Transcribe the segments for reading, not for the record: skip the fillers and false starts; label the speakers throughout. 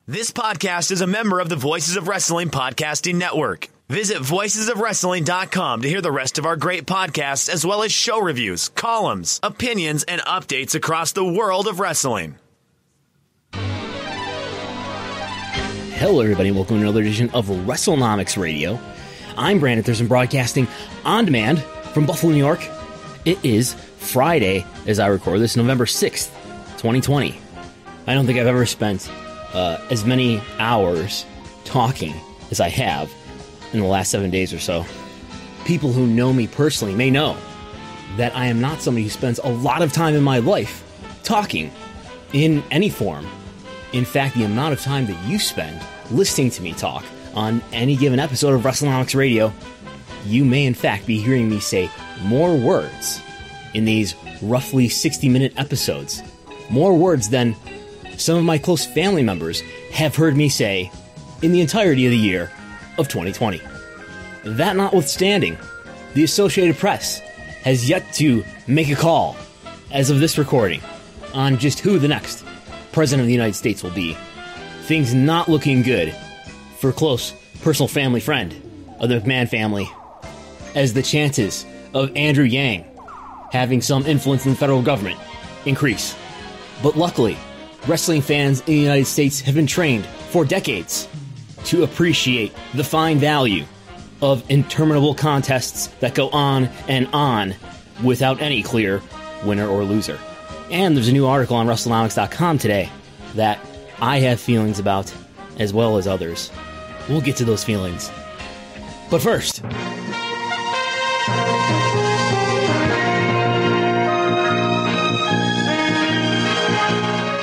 Speaker 1: This podcast is a member of the Voices of Wrestling Podcasting Network. Visit voicesofwrestling.com to hear the rest of our great podcasts, as well as show reviews, columns, opinions, and updates across the world of wrestling.
Speaker 2: Hello, everybody. Welcome to another edition of Wrestlenomics Radio. I'm Brandon Thurston, broadcasting on demand from Buffalo, New York. It is Friday as I record this, November 6th, 2020. I don't think I've ever spent as many hours talking as I have in the last 7 days or so. People who know me personally may know that I am not somebody who spends a lot of time in my life talking in any form. In fact, the amount of time that you spend listening to me talk on any given episode of Wrestlenomics Radio, you may in fact be hearing me say more words in these roughly 60-minute episodes. More words than some of my close family members have heard me say in the entirety of the year of 2020. That notwithstanding, the Associated Press has yet to make a call, as of this recording, on just who the next President of the United States will be. Things not looking good for a close personal family friend of the McMahon family, as the chances of Andrew Yang having some influence in the federal government increase. But luckily, wrestling fans in the United States have been trained for decades to appreciate the fine value of interminable contests that go on and on without any clear winner or loser. And there's a new article on Wrestlenomics.com today that I have feelings about, as well as others. We'll get to those feelings. But first,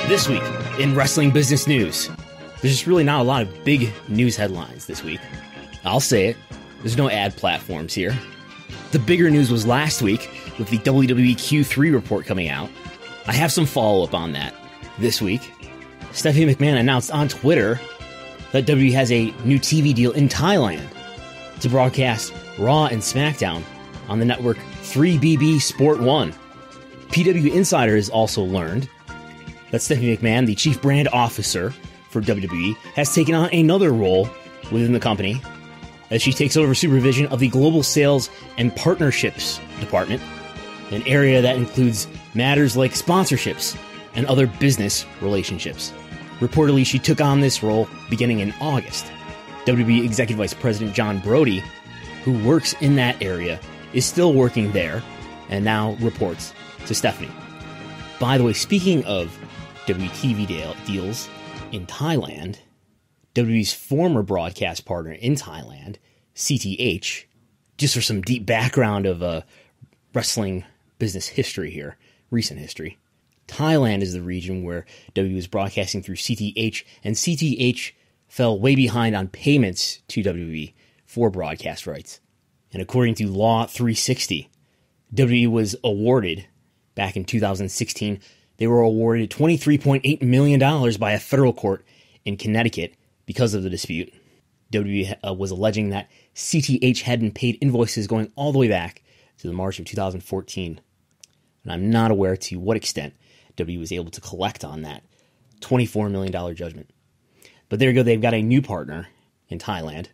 Speaker 2: this week in wrestling business news, there's just really not a lot of big news headlines this week. I'll say it, there's no ad platforms here. The bigger news was last week with the Wwe Q3 report coming out. I have some follow-up on that this week. Stephanie McMahon announced on Twitter that WWE has a new TV deal in Thailand to broadcast Raw and SmackDown on the network 3BB Sport 1. PW Insider has also learned that Stephanie McMahon, the chief brand officer for WWE, has taken on another role within the company as she takes over supervision of the Global Sales and Partnerships Department, an area that includes matters like sponsorships and other business relationships. Reportedly, she took on this role beginning in August. WWE Executive Vice President John Brody, who works in that area, is still working there and now reports to Stephanie. By the way, speaking of WTV deals in Thailand, WWE's former broadcast partner in Thailand, CTH, just for some deep background of wrestling business history here, recent history. Thailand is the region where WWE was broadcasting through CTH, and CTH fell way behind on payments to WWE for broadcast rights. And according to Law 360, WWE was awarded, back in 2016, they were awarded $23.8 million by a federal court in Connecticut because of the dispute. WWE was alleging that CTH hadn't paid invoices going all the way back to the March of 2014. And I'm not aware to what extent WWE was able to collect on that $24 million judgment. But there you go, they've got a new partner in Thailand.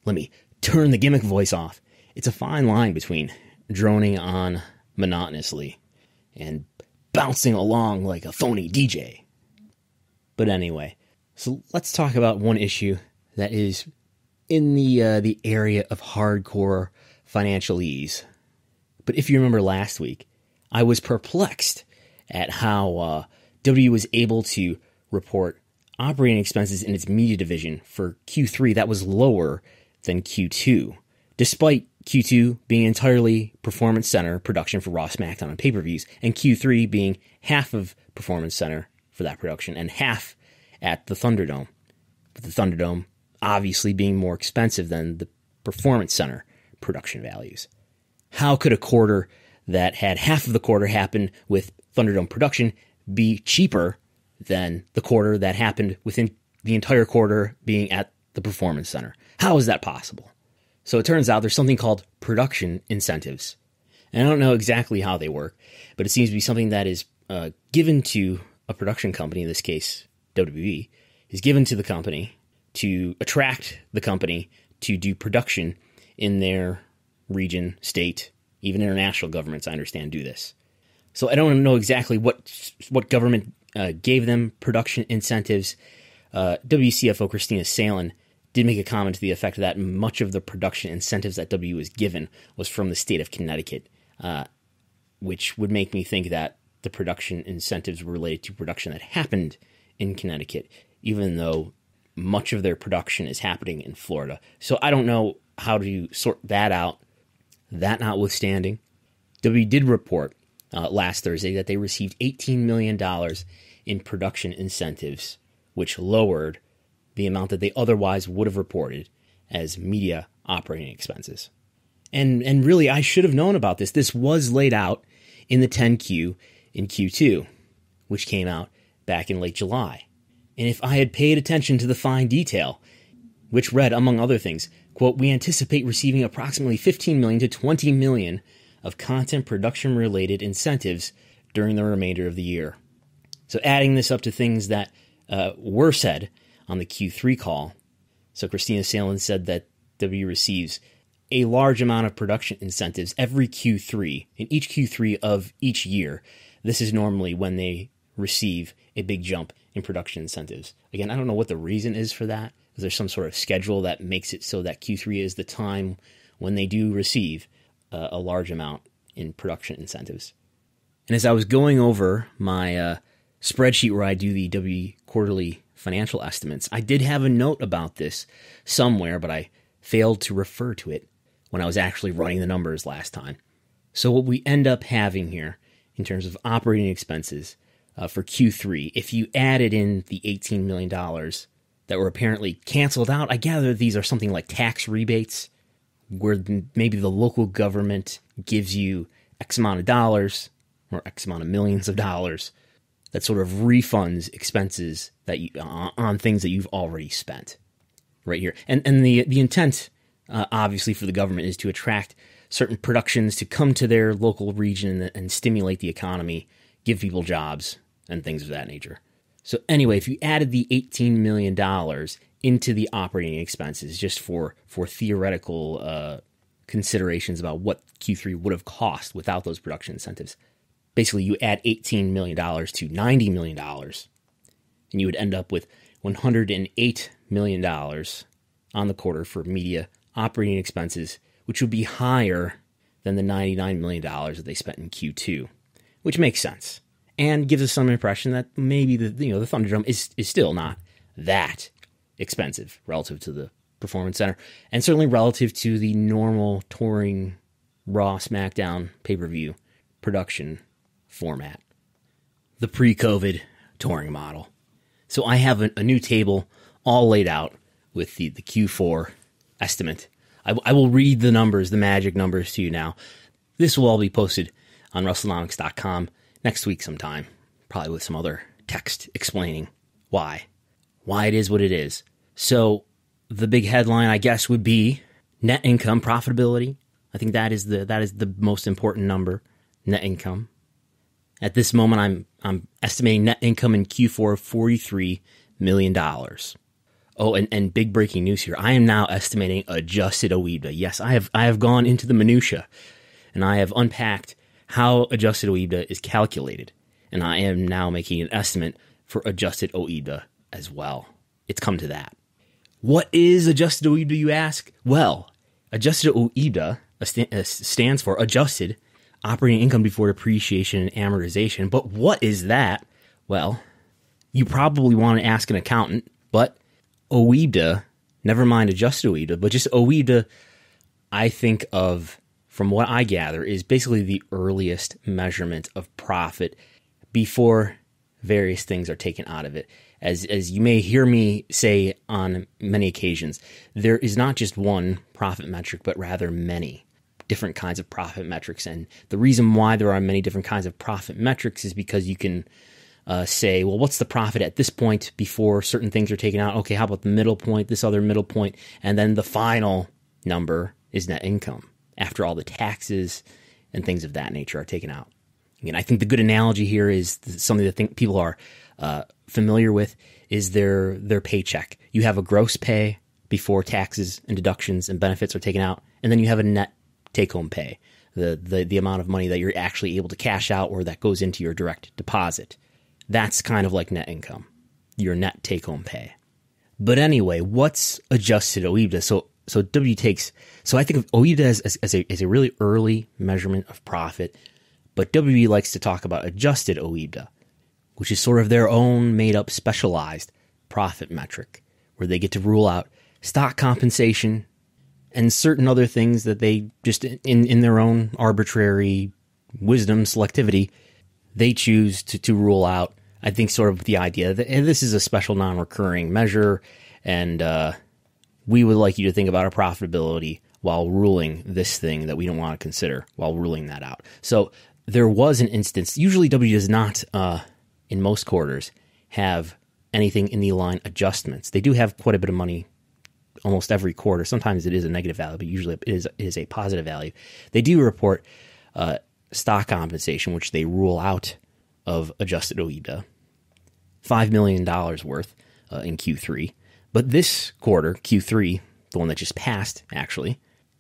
Speaker 2: Let me turn the gimmick voice off. It's a fine line between droning on monotonously and bouncing along like a phony DJ. But anyway, so let's talk about one issue that is in the area of hardcore financial ease. But if you remember last week, I was perplexed at how WWE was able to report operating expenses in its media division for Q3 that was lower than Q2, despite Q2 being entirely Performance Center production for Raw, SmackDown, and pay-per-views, and Q3 being half of Performance Center for that production and half at the Thunderdome. But the Thunderdome obviously being more expensive than the Performance Center production values. How could a quarter that had half of the quarter happen with Thunderdome production be cheaper than the quarter that happened within the entire quarter being at the Performance Center? How is that possible? So it turns out there's something called production incentives. And I don't know exactly how they work, but it seems to be something that is given to a production company, in this case WWE, is given to the company to attract the company to do production in their region, state, even international governments, I understand, do this. So I don't know exactly what government gave them production incentives. WCFO Christina Salen did make a comment to the effect that much of the production incentives that W was given was from the state of Connecticut, which would make me think that the production incentives were related to production that happened in Connecticut, even though much of their production is happening in Florida. So I don't know how to sort that out. That notwithstanding, W did report last Thursday that they received $18 million in production incentives, which lowered the amount that they otherwise would have reported as media operating expenses. And really, I should have known about this. This was laid out in the 10Q in Q2, which came out back in late July. And if I had paid attention to the fine detail, which read, among other things, quote, "We anticipate receiving approximately $15 million to $20 million of content production-related incentives during the remainder of the year." So adding this up to things that were said on the Q3 call. So Christina Salen said that W receives a large amount of production incentives every Q3, in each Q3 of each year. This is normally when they receive a big jump in production incentives. Again, I don't know what the reason is for that. Is there some sort of schedule that makes it so that Q3 is the time when they do receive a large amount in production incentives? And as I was going over my spreadsheet where I do the W quarterly financial estimates, I did have a note about this somewhere, but I failed to refer to it when I was actually running the numbers last time. So what we end up having here in terms of operating expenses for Q3, if you added in the $18 million that were apparently canceled out, I gather these are something like tax rebates, where maybe the local government gives you X amount of dollars or X amount of millions of dollars that sort of refunds expenses that you, on things that you've already spent right here. And the intent, obviously, for the government is to attract certain productions to come to their local region and stimulate the economy, give people jobs, and things of that nature. So anyway, if you added the $18 million into the operating expenses, just for theoretical considerations about what Q3 would have cost without those production incentives, basically you add $18 million to $90 million, and you would end up with $108 million on the quarter for media operating expenses, which would be higher than the $99 million that they spent in Q2, which makes sense. And gives us some impression that maybe the Thunderdome is still not that expensive relative to the Performance Center, and certainly relative to the normal touring Raw, SmackDown, pay-per-view production format, the pre-COVID touring model. So I have a new table all laid out with the Q4 estimate. I will read the numbers, the magic numbers to you now. This will all be posted on Wrestlenomics.com next week sometime, probably with some other text explaining why it is what it is. So the big headline, I guess, would be net income profitability. I think that is the most important number, net income. At this moment, I'm estimating net income in Q4 of $43 million. Oh, and big breaking news here. I am now estimating adjusted OIBDA. Yes, I have gone into the minutia, and I have unpacked how adjusted OIBDA is calculated, and I am now making an estimate for adjusted OIBDA as well. It's come to that. What is adjusted OIBDA, you ask? Well, adjusted OIBDA stands for adjusted operating income before depreciation and amortization. But what is that? Well, you probably want to ask an accountant, but OIBDA, never mind adjusted OIBDA, but just OIBDA, I think of, from what I gather, is basically the earliest measurement of profit before various things are taken out of it. As you may hear me say on many occasions, there is not just one profit metric, but rather many different kinds of profit metrics. And the reason why there are many different kinds of profit metrics is because you can say, well, what's the profit at this point before certain things are taken out? Okay, how about the middle point, this other middle point, and then the final number is net income after all the taxes and things of that nature are taken out. Again, I think the good analogy here is something that I think people are familiar with is their paycheck. You have a gross pay before taxes and deductions and benefits are taken out, and then you have a net take-home pay, the amount of money that you're actually able to cash out or that goes into your direct deposit. That's kind of like net income, your net take-home pay. But anyway, what's adjusted OIBDA? So I think of OIBDA as a really early measurement of profit, but WE likes to talk about adjusted OIBDA, which is sort of their own made-up specialized profit metric, where they get to rule out stock compensation and certain other things that they just, in their own arbitrary wisdom, selectivity, they choose to rule out. I think sort of the idea that this is a special non-recurring measure, and we would like you to think about our profitability while ruling this thing that we don't want to consider, while ruling that out. So there was an instance, usually W does not, in most quarters, have anything in the line adjustments. They do have quite a bit of money almost every quarter. Sometimes it is a negative value, but usually it is a positive value. They do report stock compensation, which they rule out of adjusted OIBDA, $5 million worth in Q3. But this quarter, Q3, the one that just passed, actually,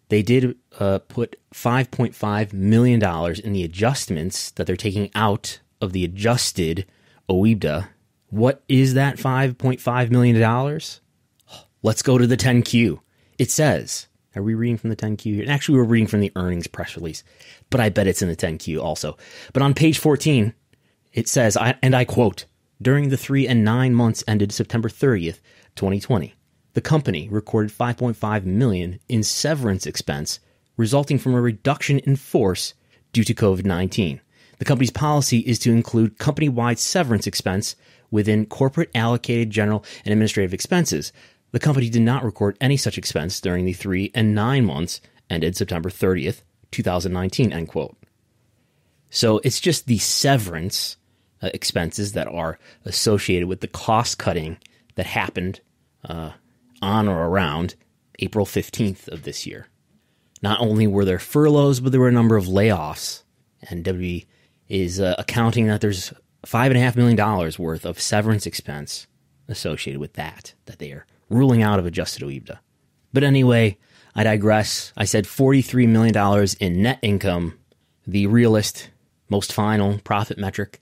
Speaker 2: they did put $5.5 million in the adjustments that they're taking out of the adjusted OIBDA. What is that $5.5 million? Let's go to the 10Q. It says, are we reading from the 10Q here? Actually, we're reading from the earnings press release, but I bet it's in the 10Q also. But on page 14, it says, and I quote, during the 3 and 9 months ended September 30th, 2020, the company recorded $5.5 million in severance expense resulting from a reduction in force due to COVID-19. The company's policy is to include company-wide severance expense within corporate allocated general and administrative expenses. The company did not record any such expense during the 3 and 9 months ended September 30th, 2019, end quote. So it's just the severance expenses that are associated with the cost cutting that happened on or around April 15th of this year. Not only were there furloughs, but there were a number of layoffs, and WE is accounting that there's $5.5 million worth of severance expense associated with that they are ruling out of adjusted OIBDA. But anyway, I digress. I said $43 million in net income, the realist, most final profit metric.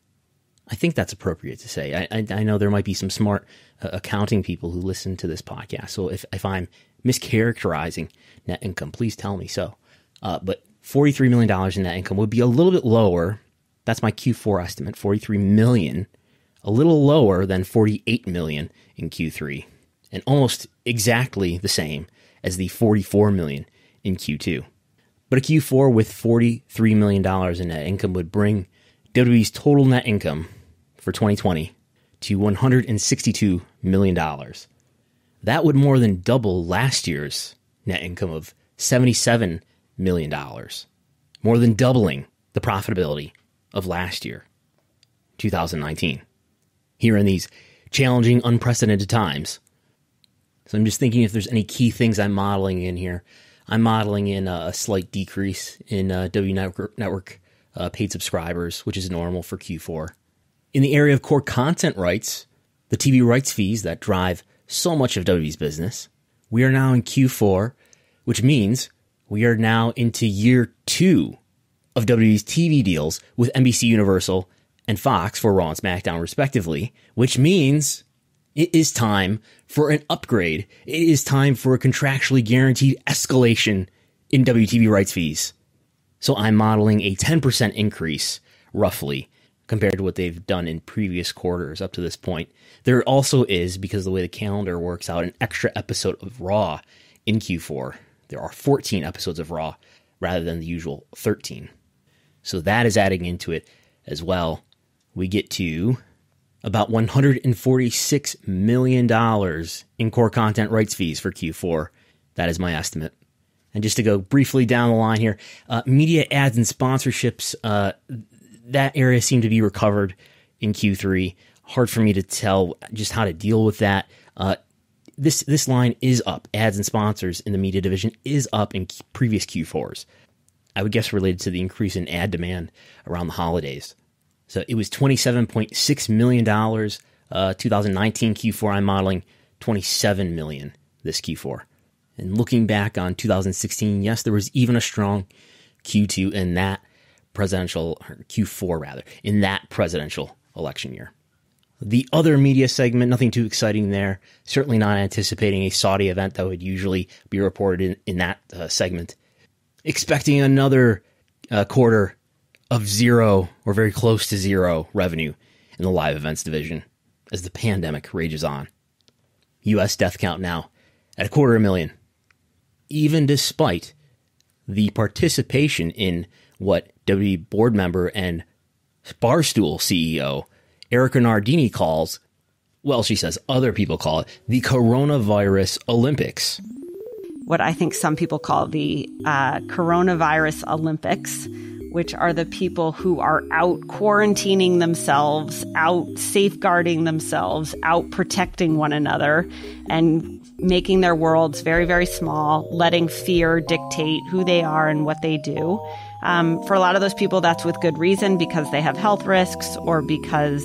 Speaker 2: I think that's appropriate to say. I know there might be some smart accounting people who listen to this podcast, so if I'm mischaracterizing net income, please tell me so. But $43 million in net income would be a little bit lower. That's my Q4 estimate, $43 million, a little lower than $48 million in Q3, and almost exactly the same as the $44 million in Q2. But a Q4 with $43 million in net income would bring WWE's total net income for 2020 to $162 million. That would more than double last year's net income of $77 million, more than doubling the profitability of last year, 2019. Here in these challenging, unprecedented times. So I'm just thinking if there's any key things I'm modeling in here. I'm modeling in a slight decrease in W Network paid subscribers, which is normal for Q4. In the area of core content rights, the TV rights fees that drive so much of WWE's business, we are now in Q4, which means we are now into year 2 of WWE's TV deals with NBC Universal and Fox for Raw and SmackDown respectively, which means it is time for an upgrade. It is time for a contractually guaranteed escalation in WTV rights fees. So I'm modeling a 10% increase, roughly, compared to what they've done in previous quarters up to this point. There also is, because of the way the calendar works out, an extra episode of Raw in Q4. There are 14 episodes of Raw rather than the usual 13. So that is adding into it as well. We get to about $146 million in core content rights fees for Q4. That is my estimate. And just to go briefly down the line here, media ads and sponsorships, that area seemed to be recovered in Q3. Hard for me to tell just how to deal with that. This line is up. Ads and sponsors in the media division is up in previous Q4s. I would guess related to the increase in ad demand around the holidays. So it was $27.6 million. 2019 Q4, I'm modeling $27 million this Q4. And looking back on 2016, yes, there was even a strong Q2 in that Q4 rather, in that presidential election year. The other media segment, nothing too exciting there. Certainly not anticipating a Saudi event that would usually be reported in that segment. Expecting another quarter of zero or very close to zero revenue in the live events division as the pandemic rages on. U.S. death count now at 250,000. Even despite the participation in what WWE board member and Barstool CEO Erica Nardini calls, well, she says other people call it, the Coronavirus Olympics.
Speaker 3: What I think some people call the Coronavirus Olympics, which are the people who are out quarantining themselves, out safeguarding themselves, out protecting one another, and making their worlds very, very small, letting fear dictate who they are and what they do. For a lot of those people, that's with good reason, because they have health risks or because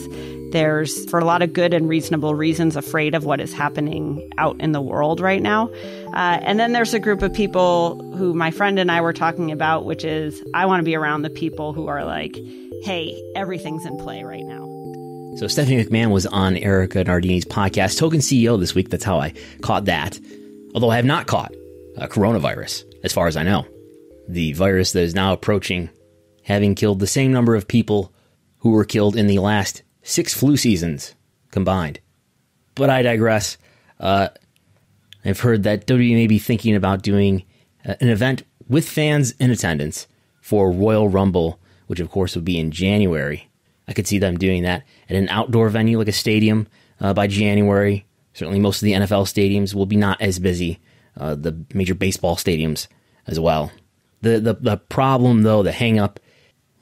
Speaker 3: there's, for a lot of good and reasonable reasons, afraid of what is happening out in the world right now. And then there's a group of people who my friend and I were talking about, which is, I want to be around the people who are like, hey, everything's in play right now.
Speaker 2: So Stephanie McMahon was on Erica Nardini's podcast, Token CEO, this week. That's how I caught that. Although I have not caught coronavirus, as far as I know. The virus that is now approaching, having killed the same number of people who were killed in the last 6 flu seasons combined. But I digress. I've heard that WWE may be thinking about doing an event with fans in attendance for Royal Rumble, which of course would be in January. I could see them doing that at an outdoor venue like a stadium by January. Certainly most of the NFL stadiums will be not as busy. The major baseball stadiums as well. The problem, though, the hang-up,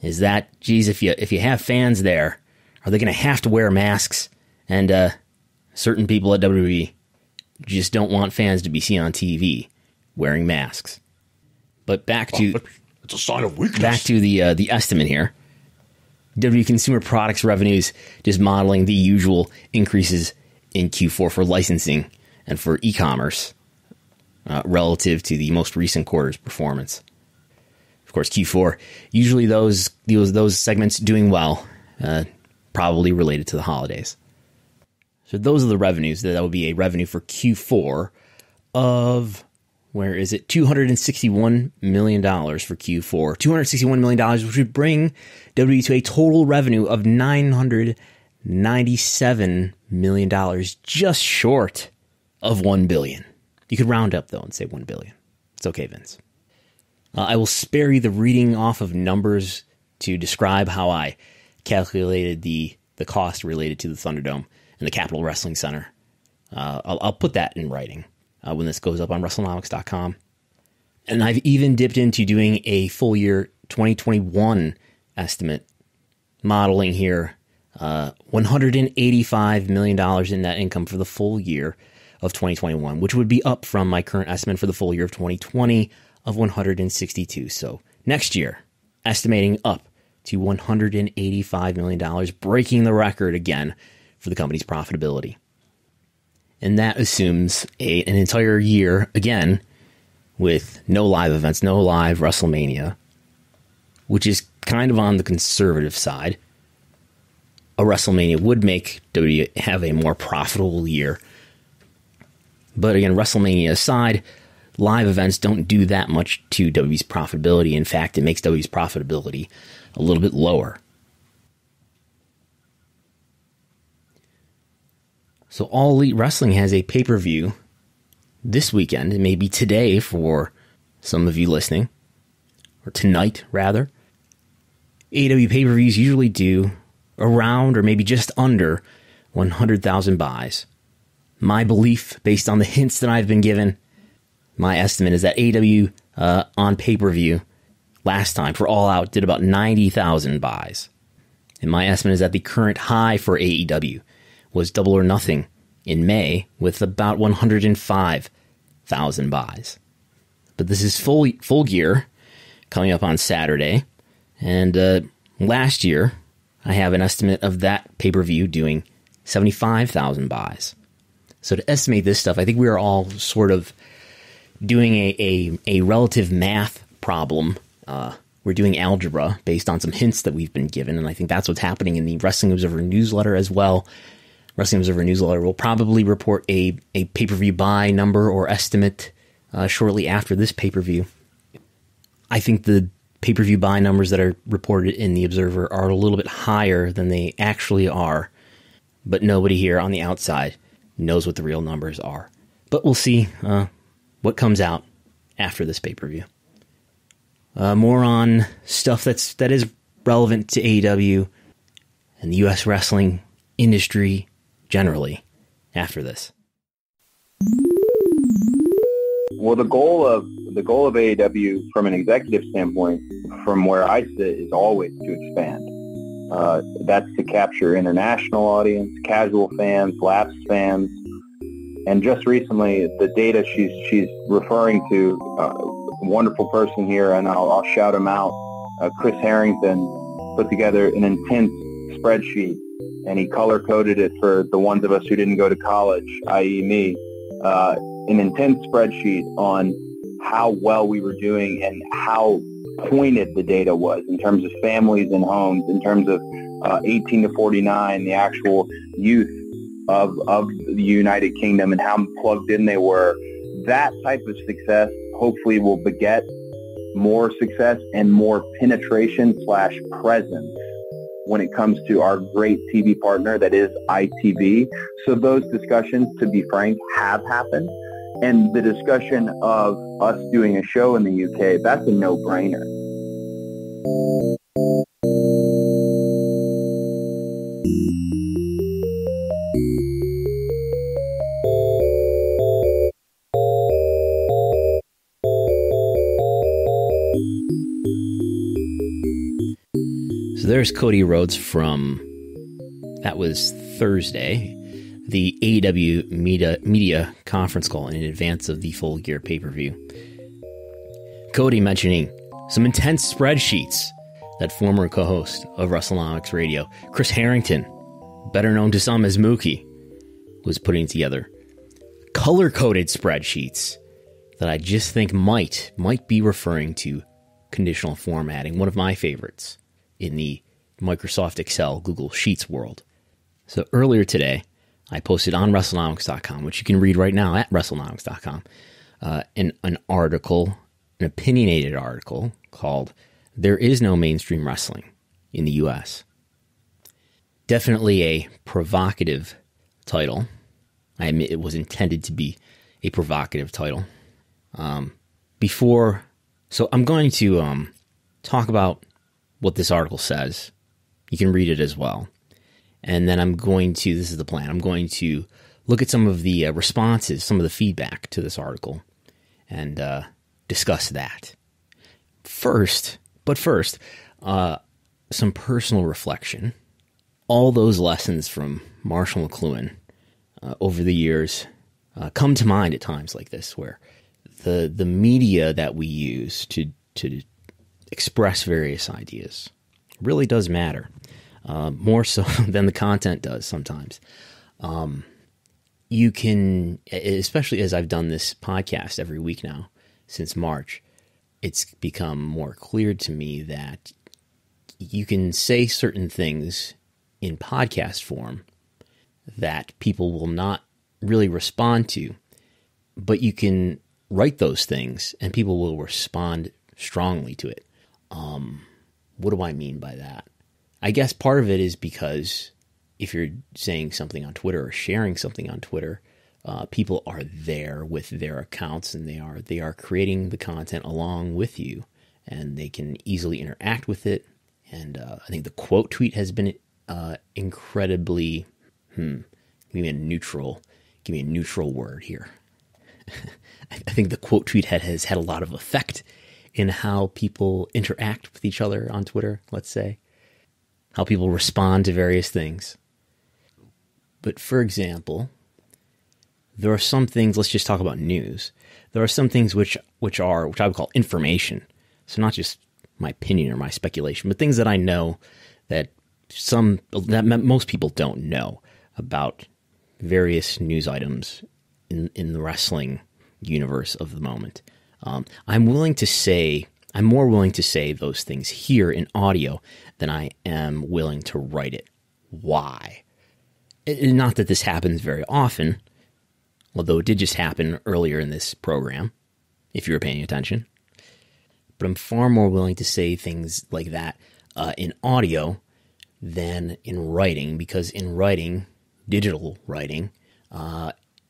Speaker 2: is that, geez, if you have fans there, are they going to have to wear masks? And certain people at WWE just don't want fans to be seen on TV wearing masks. But back to
Speaker 4: it's a sign of weakness.
Speaker 2: Back to the estimate here. WWE Consumer Products revenues just modeling the usual increases in Q4 for licensing and for e-commerce relative to the most recent quarter's performance. Of course, Q4, usually those segments doing well, probably related to the holidays. So those are the revenues. That would be a revenue for Q4 of, where is it? $261 million for Q4. $261 million, which would bring WWE to a total revenue of $997 million, just short of $1 billion. You could round up, though, and say $1 billion. It's okay, Vince. I will spare you the reading off of numbers to describe how I calculated the cost related to the Thunderdome and the Capitol Wrestling Center. I'll put that in writing when this goes up on Wrestlenomics.com. And I've even dipped into doing a full year 2021 estimate, modeling here $185 million in net income for the full year of 2021, which would be up from my current estimate for the full year of 2020 of 162. So next year, estimating up to $185 million, breaking the record again for the company's profitability. And that assumes an entire year, again, with no live events, no live WrestleMania, which is kind of on the conservative side. A WrestleMania would make WWE have a more profitable year. But again, WrestleMania aside, live events don't do that much to WWE's profitability. In fact, it makes WWE's profitability a little bit lower. So All Elite Wrestling has a pay-per-view this weekend, and maybe today for some of you listening, or tonight, rather. AEW pay-per-views usually do around or maybe just under 100,000 buys. My belief, based on the hints that I've been given, my estimate is that AEW on pay-per-view last time for All Out did about 90,000 buys. And my estimate is that the current high for AEW was Double or Nothing in May with about 105,000 buys. But this is full gear coming up on Saturday. And last year, I have an estimate of that pay-per-view doing 75,000 buys. So to estimate this stuff, I think we are all sort of doing a relative math problem. We're doing algebra based on some hints that we've been given, and I think that's what's happening in the Wrestling Observer newsletter as well. Wrestling Observer newsletter will probably report a pay-per-view buy number or estimate shortly after this pay-per-view. I think the pay-per-view buy numbers that are reported in the Observer are a little bit higher than they actually are, but nobody here on the outside knows what the real numbers are. But we'll see what comes out after this pay-per-view. More on stuff that is relevant to AEW and the U.S. wrestling industry generally after this.
Speaker 4: Well, the goal of AEW from an executive standpoint, from where I sit, is always to expand. That's to capture international audience, casual fans, lapsed fans, and just recently, the data she's referring to, a wonderful person here, and I'll shout him out. Chris Harrington put together an intense spreadsheet, and he color-coded it for the ones of us who didn't go to college, i.e. me, an intense spreadsheet on how well we were doing and how pointed the data was in terms of families and homes, in terms of 18 to 49, the actual youth of the United Kingdom and how plugged in they were. That type of success hopefully will beget more success and more penetration/presence when it comes to our great TV partner that is ITV. So those discussions, to be frank, have happened. And the discussion of us doing a show in the UK, that's a no-brainer.
Speaker 2: So there's Cody Rhodes from, that was Thursday, the AEW media conference call in advance of the Full Gear pay-per-view. Cody mentioning some intense spreadsheets that former co-host of Wrestlenomics Radio, Chris Harrington, better known to some as Mookie, was putting together. Color-coded spreadsheets that I just think might be referring to conditional formatting, one of my favorites in the Microsoft Excel, Google Sheets world. So earlier today, I posted on Wrestlenomics.com, which you can read right now at Wrestlenomics.com, an article, an opinionated article called "There Is No Mainstream Wrestling in the U.S." Definitely a provocative title. I admit it was intended to be a provocative title. So I'm going to talk about what this article says. You can read it as well. And then this is the plan, I'm going to look at some of the responses, some of the feedback to this article, and discuss that. First, some personal reflection. All those lessons from Marshall McLuhan over the years come to mind at times like this, where the media that we use to express various ideas really does matter, more so than the content does sometimes. You can, especially as I've done this podcast every week now since March, it's become more clear to me that you can say certain things in podcast form that people will not really respond to, but you can write those things and people will respond strongly to it. What do I mean by that? I guess part of it is because if you're saying something on Twitter or sharing something on Twitter, people are there with their accounts and they are creating the content along with you, and they can easily interact with it. And I think the quote tweet has been incredibly, give me a neutral word here. I think the quote tweet has had a lot of effect in how people interact with each other on Twitter, let's say, how people respond to various things. But for example, there are some things, let's just talk about news. There are some things which I would call information. So not just my opinion or my speculation, but things that I know that most people don't know about various news items in the wrestling universe of the moment. I'm more willing to say those things here in audio than I am willing to write it. Why? Not that this happens very often, although it did just happen earlier in this program, if you were paying attention. But I'm far more willing to say things like that in audio than in writing, because in writing, digital writing,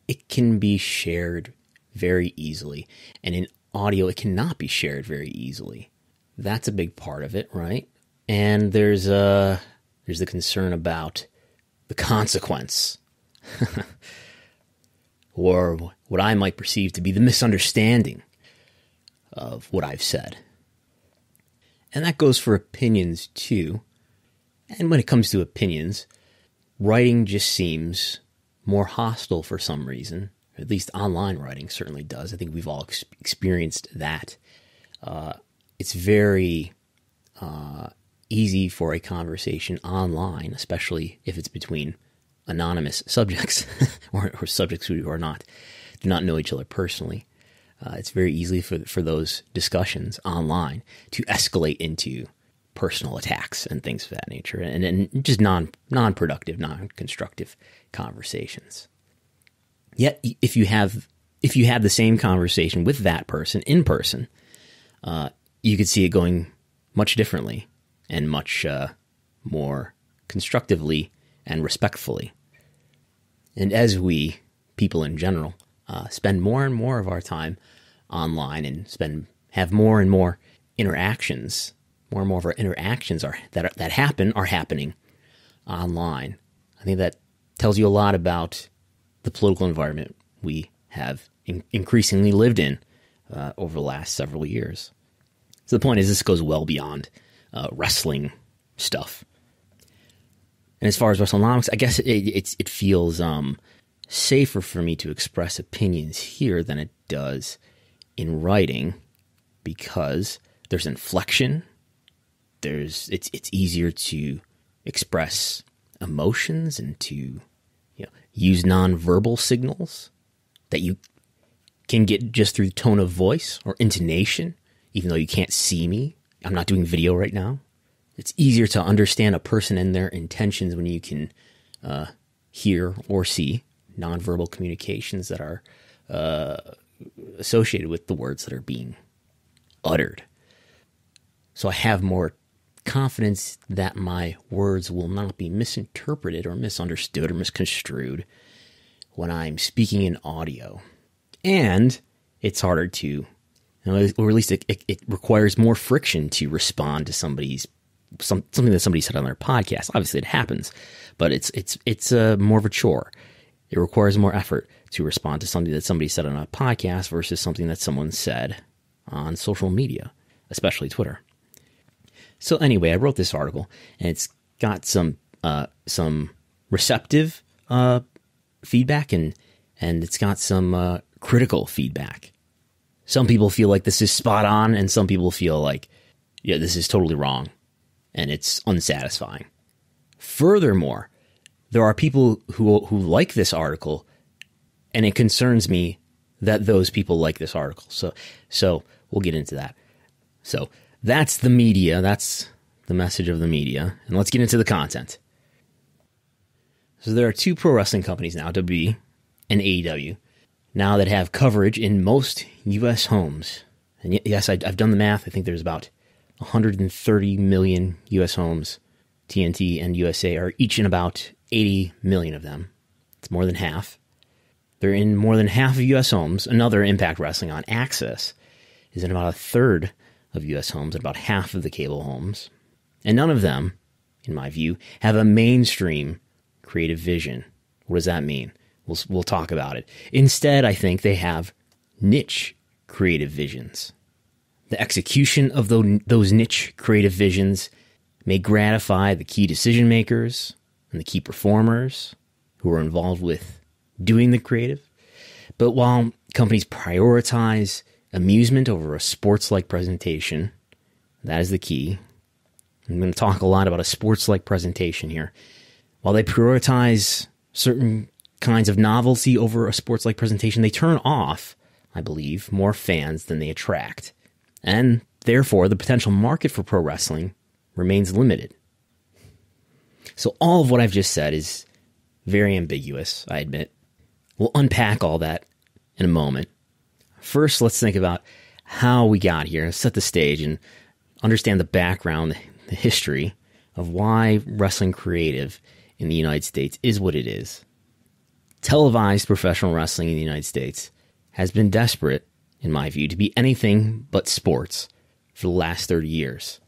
Speaker 2: it can be shared very easily. And in audio, it cannot be shared very easily. That's a big part of it, right? And there's the concern about the consequence, or what I might perceive to be the misunderstanding of what I've said. And that goes for opinions too. And when it comes to opinions, writing just seems more hostile for some reason. At least online writing certainly does. I think we've all experienced that. It's very easy for a conversation online, especially if it's between anonymous subjects or subjects who do not know each other personally. It's very easy for those discussions online to escalate into personal attacks and things of that nature, and just non-productive, non-constructive conversations. Yet, if you have the same conversation with that person in person, you could see it going much differently and much more constructively and respectfully. And as we, people in general, spend more and more of our time online and have more and more interactions, more and more of our interactions are happening online. I think that tells you a lot about the political environment we have increasingly lived in over the last several years. So the point is, this goes well beyond wrestling stuff. And as far as Wrestlenomics, I guess it feels safer for me to express opinions here than it does in writing, because there's inflection. It's easier to express emotions and to use nonverbal signals that you can get just through tone of voice or intonation, even though you can't see me. I'm not doing video right now. It's easier to understand a person and their intentions when you can hear or see nonverbal communications that are associated with the words that are being uttered. So I have more confidence that my words will not be misinterpreted or misunderstood or misconstrued when I'm speaking in audio. And it's harder to, or at least it requires more friction to respond to something that somebody said on their podcast. Obviously it happens, but it's more of a chore. It requires more effort to respond to something that somebody said on a podcast versus something that someone said on social media, especially Twitter. So anyway, I wrote this article, and it's got some receptive feedback, and it's got some critical feedback. Some people feel like this is spot on, and some people feel like, yeah, this is totally wrong, and it's unsatisfying. Furthermore, there are people who like this article, and it concerns me that those people like this article. So we'll get into that. So that's the media. That's the message of the media. And let's get into the content. So there are two pro wrestling companies now, WWE and AEW, now that have coverage in most U.S. homes. And yes, I've done the math. I think there's about 130 million U.S. homes. TNT and USA are each in about 80 million of them. It's more than half. They're in more than half of U.S. homes. Another Impact Wrestling on Access is in about a third of U.S. homes, and about half of the cable homes. And none of them, in my view, have a mainstream creative vision. What does that mean? We'll talk about it. Instead, I think they have niche creative visions. The execution of those niche creative visions may gratify the key decision makers and the key performers who are involved with doing the creative. But while companies prioritize amusement over a sports-like presentation, that is the key. I'm going to talk a lot about a sports-like presentation here. While they prioritize certain kinds of novelty over a sports-like presentation, they turn off, I believe, more fans than they attract. And therefore, the potential market for pro wrestling remains limited. So all of what I've just said is very ambiguous, I admit. We'll unpack all that in a moment. First, let's think about how we got here, set the stage, and understand the background, the history of why wrestling creative in the United States is what it is. Televised professional wrestling in the United States has been desperate, in my view, to be anything but sports for the last 30 years.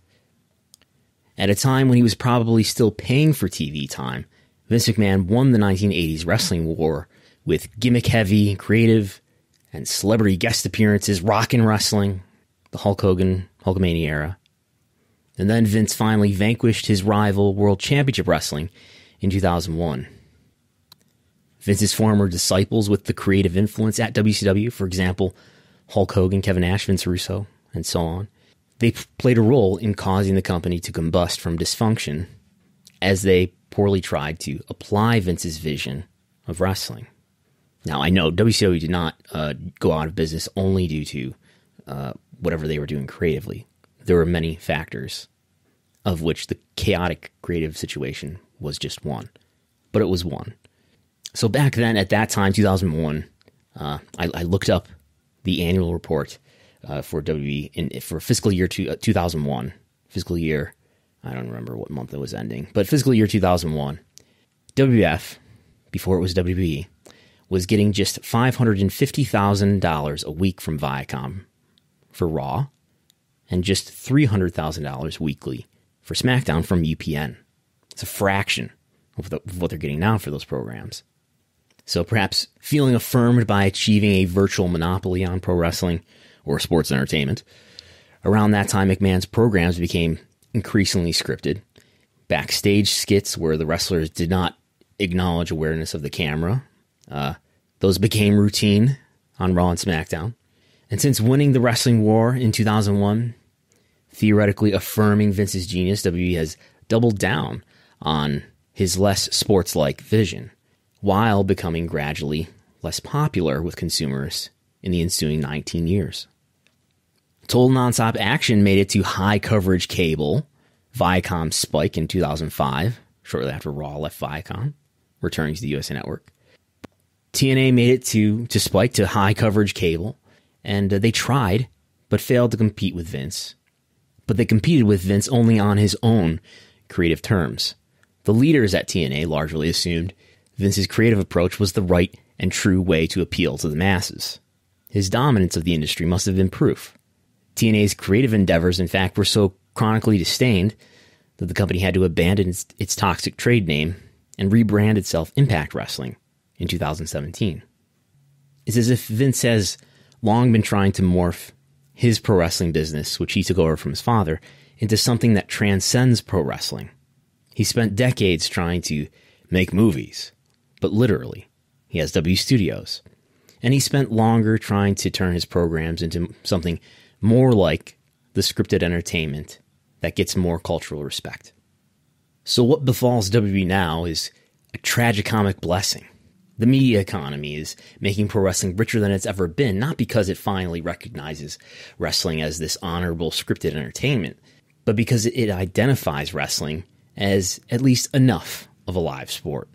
Speaker 2: At a time when he was probably still paying for TV time, Vince McMahon won the 1980s wrestling war with gimmick-heavy, creative, and celebrity guest appearances, rockin' wrestling, the Hulk Hogan, Hulkamania era. And then Vince finally vanquished his rival World Championship Wrestling in 2001. Vince's former disciples with the creative influence at WCW, for example, Hulk Hogan, Kevin Nash, Vince Russo, and so on, they played a role in causing the company to combust from dysfunction as they poorly tried to apply Vince's vision of wrestling. Now, I know WCW did not go out of business only due to whatever they were doing creatively. There were many factors, of which the chaotic creative situation was just one. But it was one. So back then, at that time, 2001, I looked up the annual report for WWE for fiscal year 2001. Fiscal year, I don't remember what month it was ending, but fiscal year 2001, WWF, before it was WWE, was getting just $550,000 a week from Viacom for Raw, and just $300,000 weekly for SmackDown from UPN. It's a fraction of what they're getting now for those programs. So perhaps feeling affirmed by achieving a virtual monopoly on pro wrestling or sports entertainment, around that time McMahon's programs became increasingly scripted. Backstage skits where the wrestlers did not acknowledge awareness of the camera. Those became routine on Raw and SmackDown. And since winning the wrestling war in 2001, theoretically affirming Vince's genius, WWE has doubled down on his less sports-like vision, while becoming gradually less popular with consumers in the ensuing 19 years. Total Nonstop Action made it to high-coverage cable, Viacom Spike in 2005, shortly after Raw left Viacom, returning to the USA Network. TNA made it to Spike, to high-coverage cable, and they tried, but failed to compete with Vince. But they competed with Vince only on his own creative terms. The leaders at TNA largely assumed Vince's creative approach was the right and true way to appeal to the masses. His dominance of the industry must have been proof. TNA's creative endeavors, in fact, were so chronically disdained that the company had to abandon its toxic trade name and rebrand itself Impact Wrestling in 2017. It's as if Vince has long been trying to morph his pro wrestling business, which he took over from his father, into something that transcends pro wrestling. He spent decades trying to make movies, but literally, he has W Studios. And he spent longer trying to turn his programs into something more like the scripted entertainment that gets more cultural respect. So what befalls WWE now is a tragicomic blessing. The media economy is making pro wrestling richer than it's ever been, not because it finally recognizes wrestling as this honorable scripted entertainment, but because it identifies wrestling as at least enough of a live sport.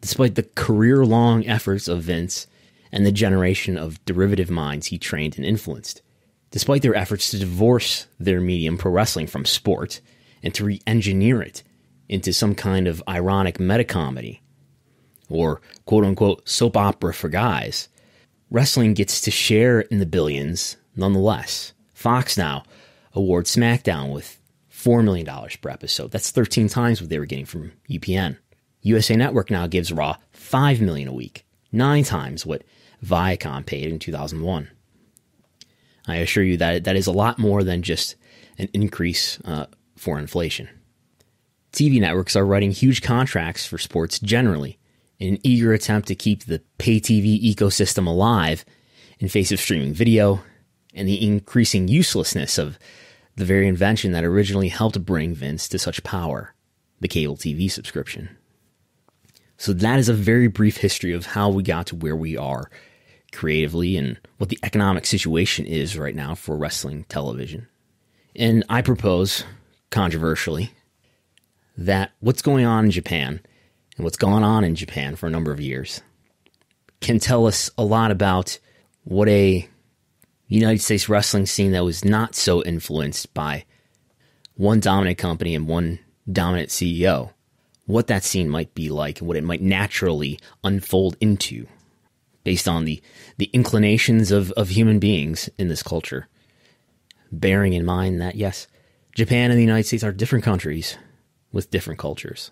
Speaker 2: Despite the career-long efforts of Vince and the generation of derivative minds he trained and influenced, despite their efforts to divorce their medium pro wrestling from sport and to re-engineer it into some kind of ironic meta-comedy, or quote-unquote soap opera for guys, wrestling gets to share in the billions nonetheless. Fox now awards SmackDown with $4 million per episode. That's 13 times what they were getting from UPN. USA Network now gives Raw $5 million a week, 9 times what Viacom paid in 2001. I assure you that is a lot more than just an increase for inflation. TV networks are writing huge contracts for sports generally, in an eager attempt to keep the pay TV ecosystem alive in face of streaming video and the increasing uselessness of the very invention that originally helped bring Vince to such power, the cable TV subscription. So that is a very brief history of how we got to where we are creatively and what the economic situation is right now for wrestling television. And I propose, controversially, that what's going on in Japan and what's gone on in Japan for a number of years can tell us a lot about what a United States wrestling scene that was not so influenced by one dominant company and one dominant CEO, what that scene might be like and what it might naturally unfold into based on the inclinations of human beings in this culture. Bearing in mind that, yes, Japan and the United States are different countries with different cultures.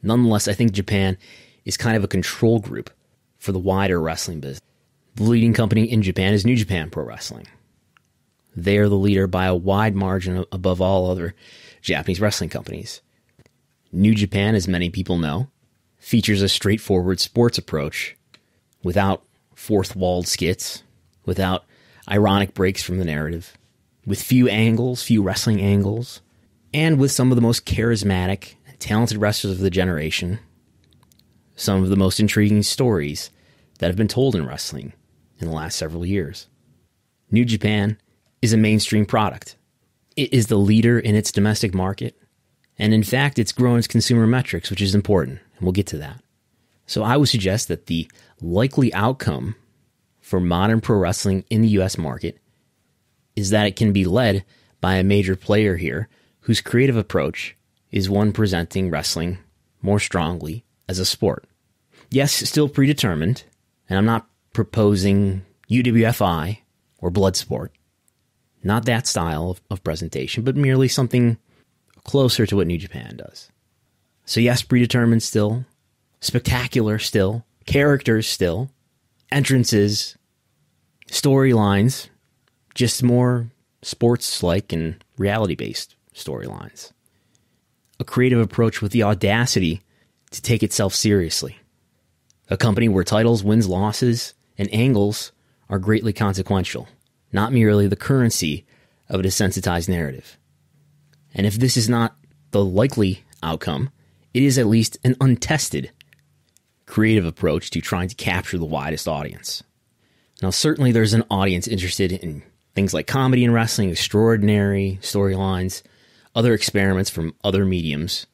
Speaker 2: Nonetheless, I think Japan is kind of a control group for the wider wrestling business. The leading company in Japan is New Japan Pro Wrestling. They are the leader by a wide margin above all other Japanese wrestling companies. New Japan, as many people know, features a straightforward sports approach without fourth-walled skits, without ironic breaks from the narrative, with few wrestling angles, and with some of the most charismatic and talented wrestlers of the generation, some of the most intriguing stories that have been told in wrestling in the last several years. New Japan is a mainstream product. It is the leader in its domestic market, and in fact, it's grown its consumer metrics, which is important, and we'll get to that. So I would suggest that the likely outcome for modern pro wrestling in the U.S. market is that it can be led by a major player here whose creative approach is one presenting wrestling more strongly as a sport. Yes, still predetermined, and I'm not proposing UWFI or Bloodsport. Not that style of presentation, but merely something closer to what New Japan does. So yes, predetermined still, spectacular still, characters still, entrances, storylines, just more sports-like and reality-based storylines. A creative approach with the audacity to take itself seriously. A company where titles, wins, losses, and angles are greatly consequential, not merely the currency of a desensitized narrative. And if this is not the likely outcome, it is at least an untested creative approach to trying to capture the widest audience. Now, certainly there's an audience interested in things like comedy and wrestling, extraordinary storylines, other experiments from other mediums,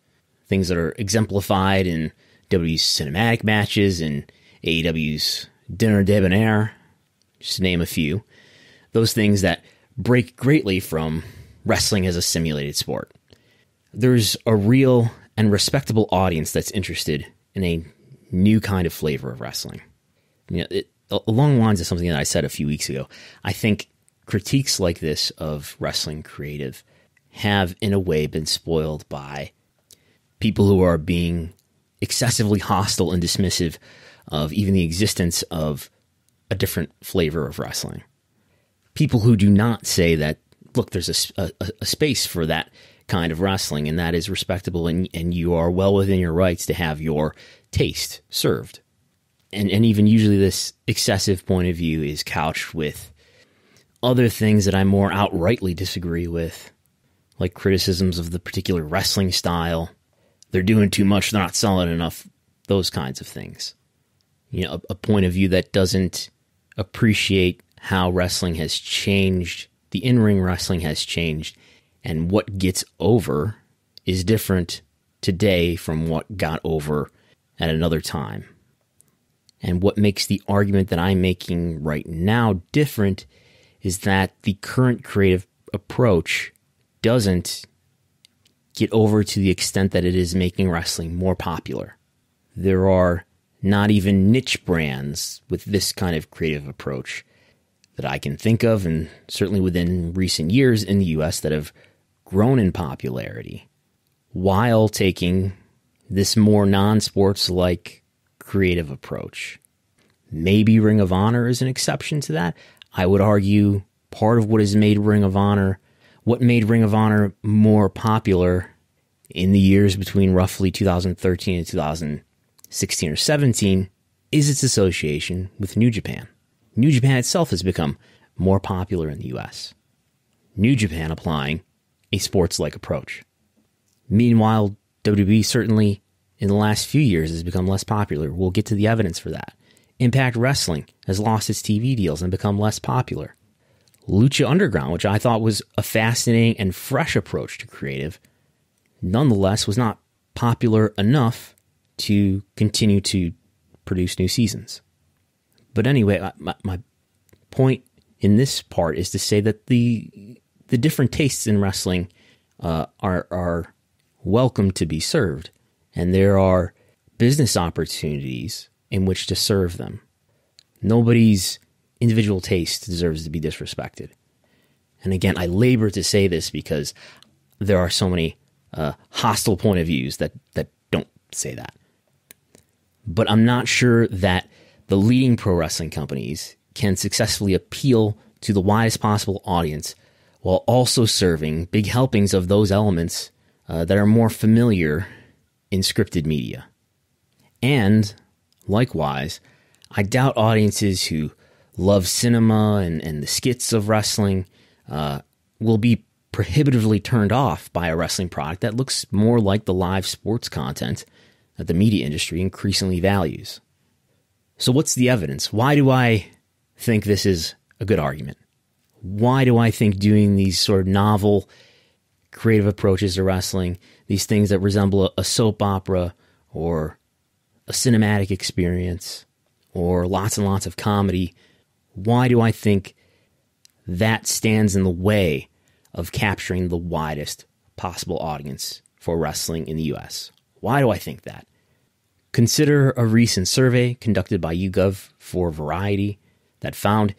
Speaker 2: things that are exemplified in WWE's cinematic matches and AEW's Dinner Debonair, just to name a few. Those things that break greatly from wrestling as a simulated sport. There's a real and respectable audience that's interested in a new kind of flavor of wrestling. Along the lines of something that I said a few weeks ago, I think critiques like this of wrestling creative have, in a way, been spoiled by people who are being excessively hostile and dismissive of even the existence of a different flavor of wrestling. People who do not say that, look, there's a space for that kind of wrestling, and that is respectable, and you are well within your rights to have your taste served. And even usually this excessive point of view is couched with other things that I more outrightly disagree with, like criticisms of the particular wrestling style. They're doing too much, they're not selling enough, those kinds of things. A point of view that doesn't appreciate how wrestling has changed, the in-ring wrestling has changed, and what gets over is different today from what got over at another time. And what makes the argument that I'm making right now different is that the current creative approach doesn't get over to the extent that it is making wrestling more popular. There are not even niche brands with this kind of creative approach that I can think of, and certainly within recent years in the US, that have grown in popularity while taking this more non-sports-like creative approach. Maybe Ring of Honor is an exception to that. I would argue part of what made Ring of Honor more popular in the years between roughly 2013 and 2016 or 17 is its association with New Japan. New Japan itself has become more popular in the US. New Japan applying a sports-like approach. Meanwhile, WWE certainly in the last few years has become less popular. We'll get to the evidence for that. Impact Wrestling has lost its TV deals and become less popular. Lucha Underground, which I thought was a fascinating and fresh approach to creative, nonetheless was not popular enough to continue to produce new seasons. But anyway, my point in this part is to say that the different tastes in wrestling are welcome to be served, and there are business opportunities in which to serve them. Nobody's individual taste deserves to be disrespected. And again, I labor to say this because there are so many hostile point of views that don't say that. But I'm not sure that the leading pro wrestling companies can successfully appeal to the widest possible audience while also serving big helpings of those elements that are more familiar in scripted media. And likewise, I doubt audiences who love cinema and the skits of wrestling will be prohibitively turned off by a wrestling product that looks more like the live sports content that the media industry increasingly values. So what's the evidence? Why do I think this is a good argument? Why do I think doing these sort of novel, creative approaches to wrestling, these things that resemble a soap opera or a cinematic experience or lots and lots of comedy, why do I think that stands in the way of capturing the widest possible audience for wrestling in the U.S.? Why do I think that? Consider a recent survey conducted by YouGov for Variety that found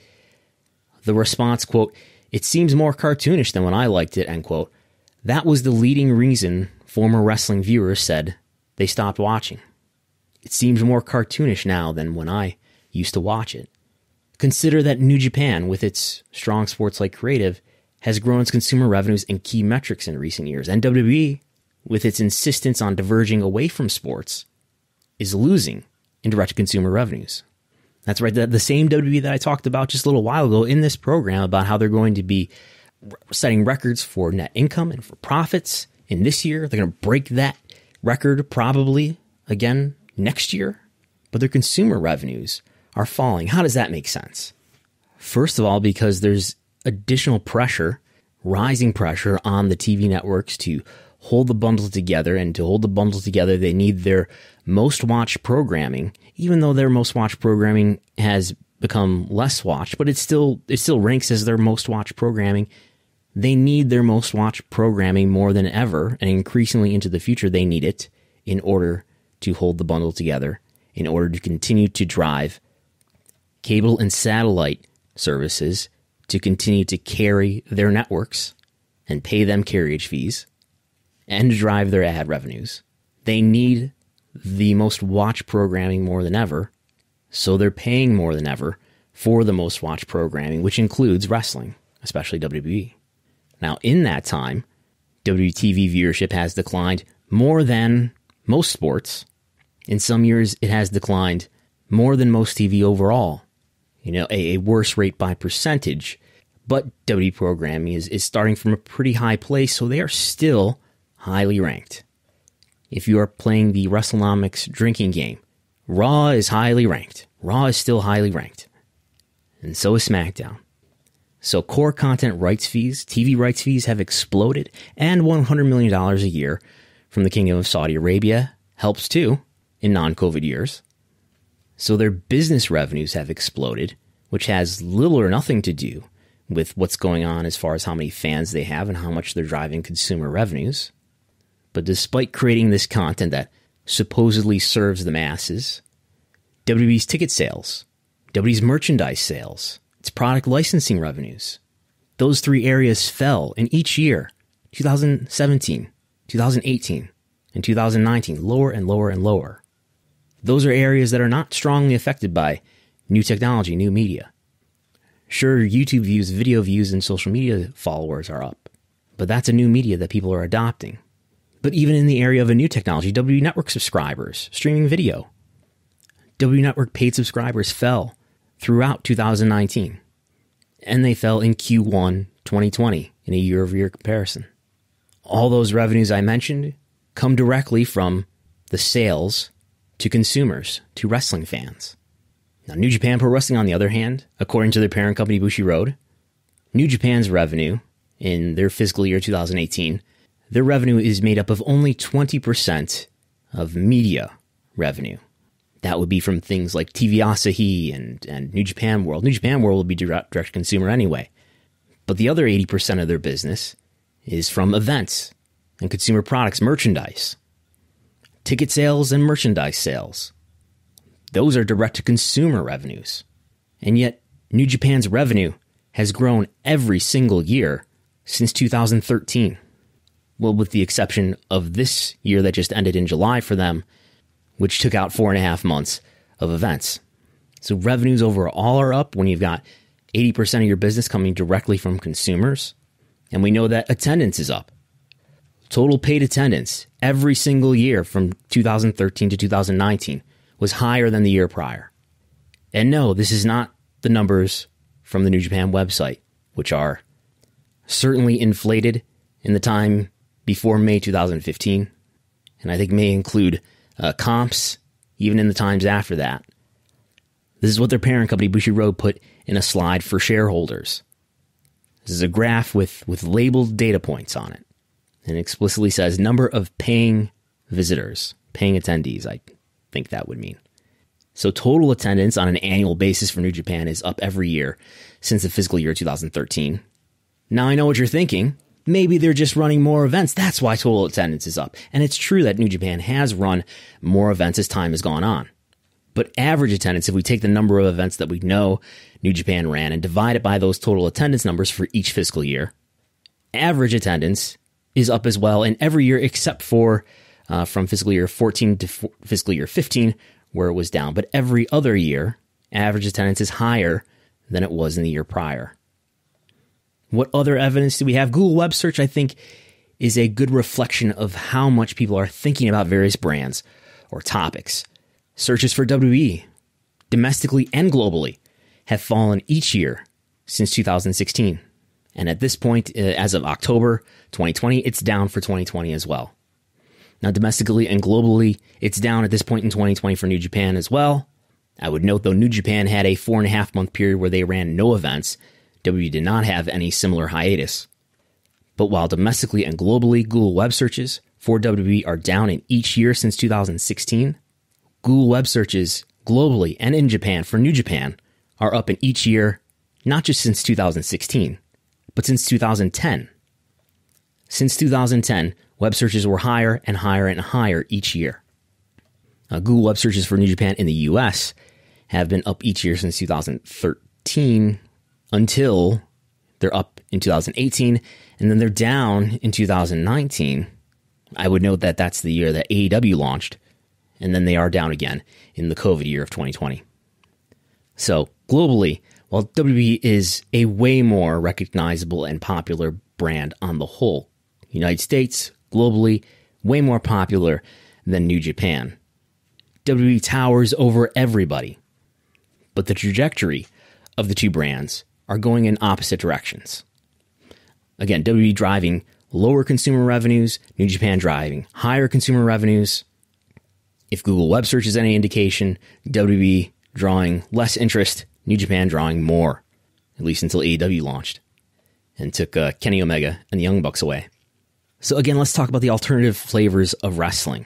Speaker 2: the response, quote, "It seems more cartoonish than when I liked it," end quote. That was the leading reason former wrestling viewers said they stopped watching. It seems more cartoonish now than when I used to watch it. Consider that New Japan, with its strong sports-like creative, has grown its consumer revenues and key metrics in recent years. And WWE, with its insistence on diverging away from sports, is losing in direct-to-consumer revenues. That's right, the same WWE that I talked about just a little while ago in this program about how they're going to be setting records for net income and for profits in this year. They're going to break that record probably again next year, but their consumer revenues are falling. How does that make sense? First of all, because there's additional pressure, rising pressure on the TV networks to hold the bundle together, and to hold the bundle together, they need their most watched programming, even though their most watched programming has become less watched, but it still ranks as their most watched programming. They need their most watched programming more than ever, and increasingly into the future, they need it in order to hold the bundle together, in order to continue to drive cable and satellite services to continue to carry their networks and pay them carriage fees and to drive their ad revenues. They need the most watched programming more than ever, so they're paying more than ever for the most watched programming, which includes wrestling, especially WWE. Now, in that time, WTV viewership has declined more than most sports. In some years, it has declined more than most TV overall. You know, a worse rate by percentage. But WWE programming is starting from a pretty high place, so they are still highly ranked. If you are playing the Wrestlenomics drinking game, Raw is highly ranked. Raw is still highly ranked. And so is SmackDown. So core content rights fees, TV rights fees have exploded, and $100 million a year from the Kingdom of Saudi Arabia helps too in non-COVID years. So their business revenues have exploded, which has little or nothing to do with what's going on as far as how many fans they have and how much they're driving consumer revenues. But despite creating this content that supposedly serves the masses, WWE's ticket sales, WWE's merchandise sales, its product licensing revenues, those three areas fell in each year, 2017, 2018, and 2019, lower and lower and lower. Those are areas that are not strongly affected by new technology, new media. Sure, YouTube views, video views, and social media followers are up, but that's a new media that people are adopting. But even in the area of a new technology, WWE Network subscribers, streaming video, WWE Network paid subscribers fell throughout 2019, and they fell in Q1 2020 in a year-over-year comparison. All those revenues I mentioned come directly from the sales to consumers, to wrestling fans. Now, New Japan Pro Wrestling, on the other hand, according to their parent company Bushiroad, New Japan's revenue in their fiscal year 2018, their revenue is made up of only 20% of media revenue. That would be from things like TV Asahi and New Japan World. New Japan World will be direct consumer anyway. But the other 80% of their business is from events and consumer products, merchandise, ticket sales and merchandise sales. Those are direct-to-consumer revenues. And yet, New Japan's revenue has grown every single year since 2013. Well, with the exception of this year that just ended in July for them, which took out 4.5 months of events. So revenues overall are up when you've got 80% of your business coming directly from consumers. And we know that attendance is up. Total paid attendance every single year from 2013 to 2019 was higher than the year prior. And no, this is not the numbers from the New Japan website, which are certainly inflated in the time before May 2015. And I think may include comps even in the times after that. This is what their parent company Bushiroad put in a slide for shareholders. This is a graph with labeled data points on it. And it explicitly says number of paying visitors, paying attendees, I think that would mean. So total attendance on an annual basis for New Japan is up every year since the fiscal year 2013. Now I know what you're thinking. Maybe they're just running more events. That's why total attendance is up. And it's true that New Japan has run more events as time has gone on. But average attendance, if we take the number of events that we know New Japan ran and divide it by those total attendance numbers for each fiscal year, average attendance is up as well in every year except for from fiscal year 14 to fiscal year 15, where it was down. But every other year, average attendance is higher than it was in the year prior. What other evidence do we have? Google Web Search, I think, is a good reflection of how much people are thinking about various brands or topics. Searches for WWE, domestically and globally, have fallen each year since 2016. And at this point, as of October 2020, it's down for 2020 as well. Now, domestically and globally, it's down at this point in 2020 for New Japan as well. I would note, though, New Japan had a 4.5-month period where they ran no events. WWE did not have any similar hiatus. But while domestically and globally, Google Web searches for WWE are down in each year since 2016, Google Web searches globally and in Japan for New Japan are up in each year, not just since 2016, but since 2010. Since 2010, web searches were higher and higher and higher each year. Google Web searches for New Japan in the U.S. have been up each year since 2013 until they're up in 2018, and then they're down in 2019. I would note that that's the year that AEW launched, and then they are down again in the COVID year of 2020. So globally, while WWE is a way more recognizable and popular brand on the whole, United States, globally, way more popular than New Japan. WWE towers over everybody. But the trajectory of the two brands are going in opposite directions. Again, WWE driving lower consumer revenues, New Japan driving higher consumer revenues. If Google Web Search is any indication, WWE drawing less interest, New Japan drawing more, at least until AEW launched and took Kenny Omega and the Young Bucks away. So again, let's talk about the alternative flavors of wrestling.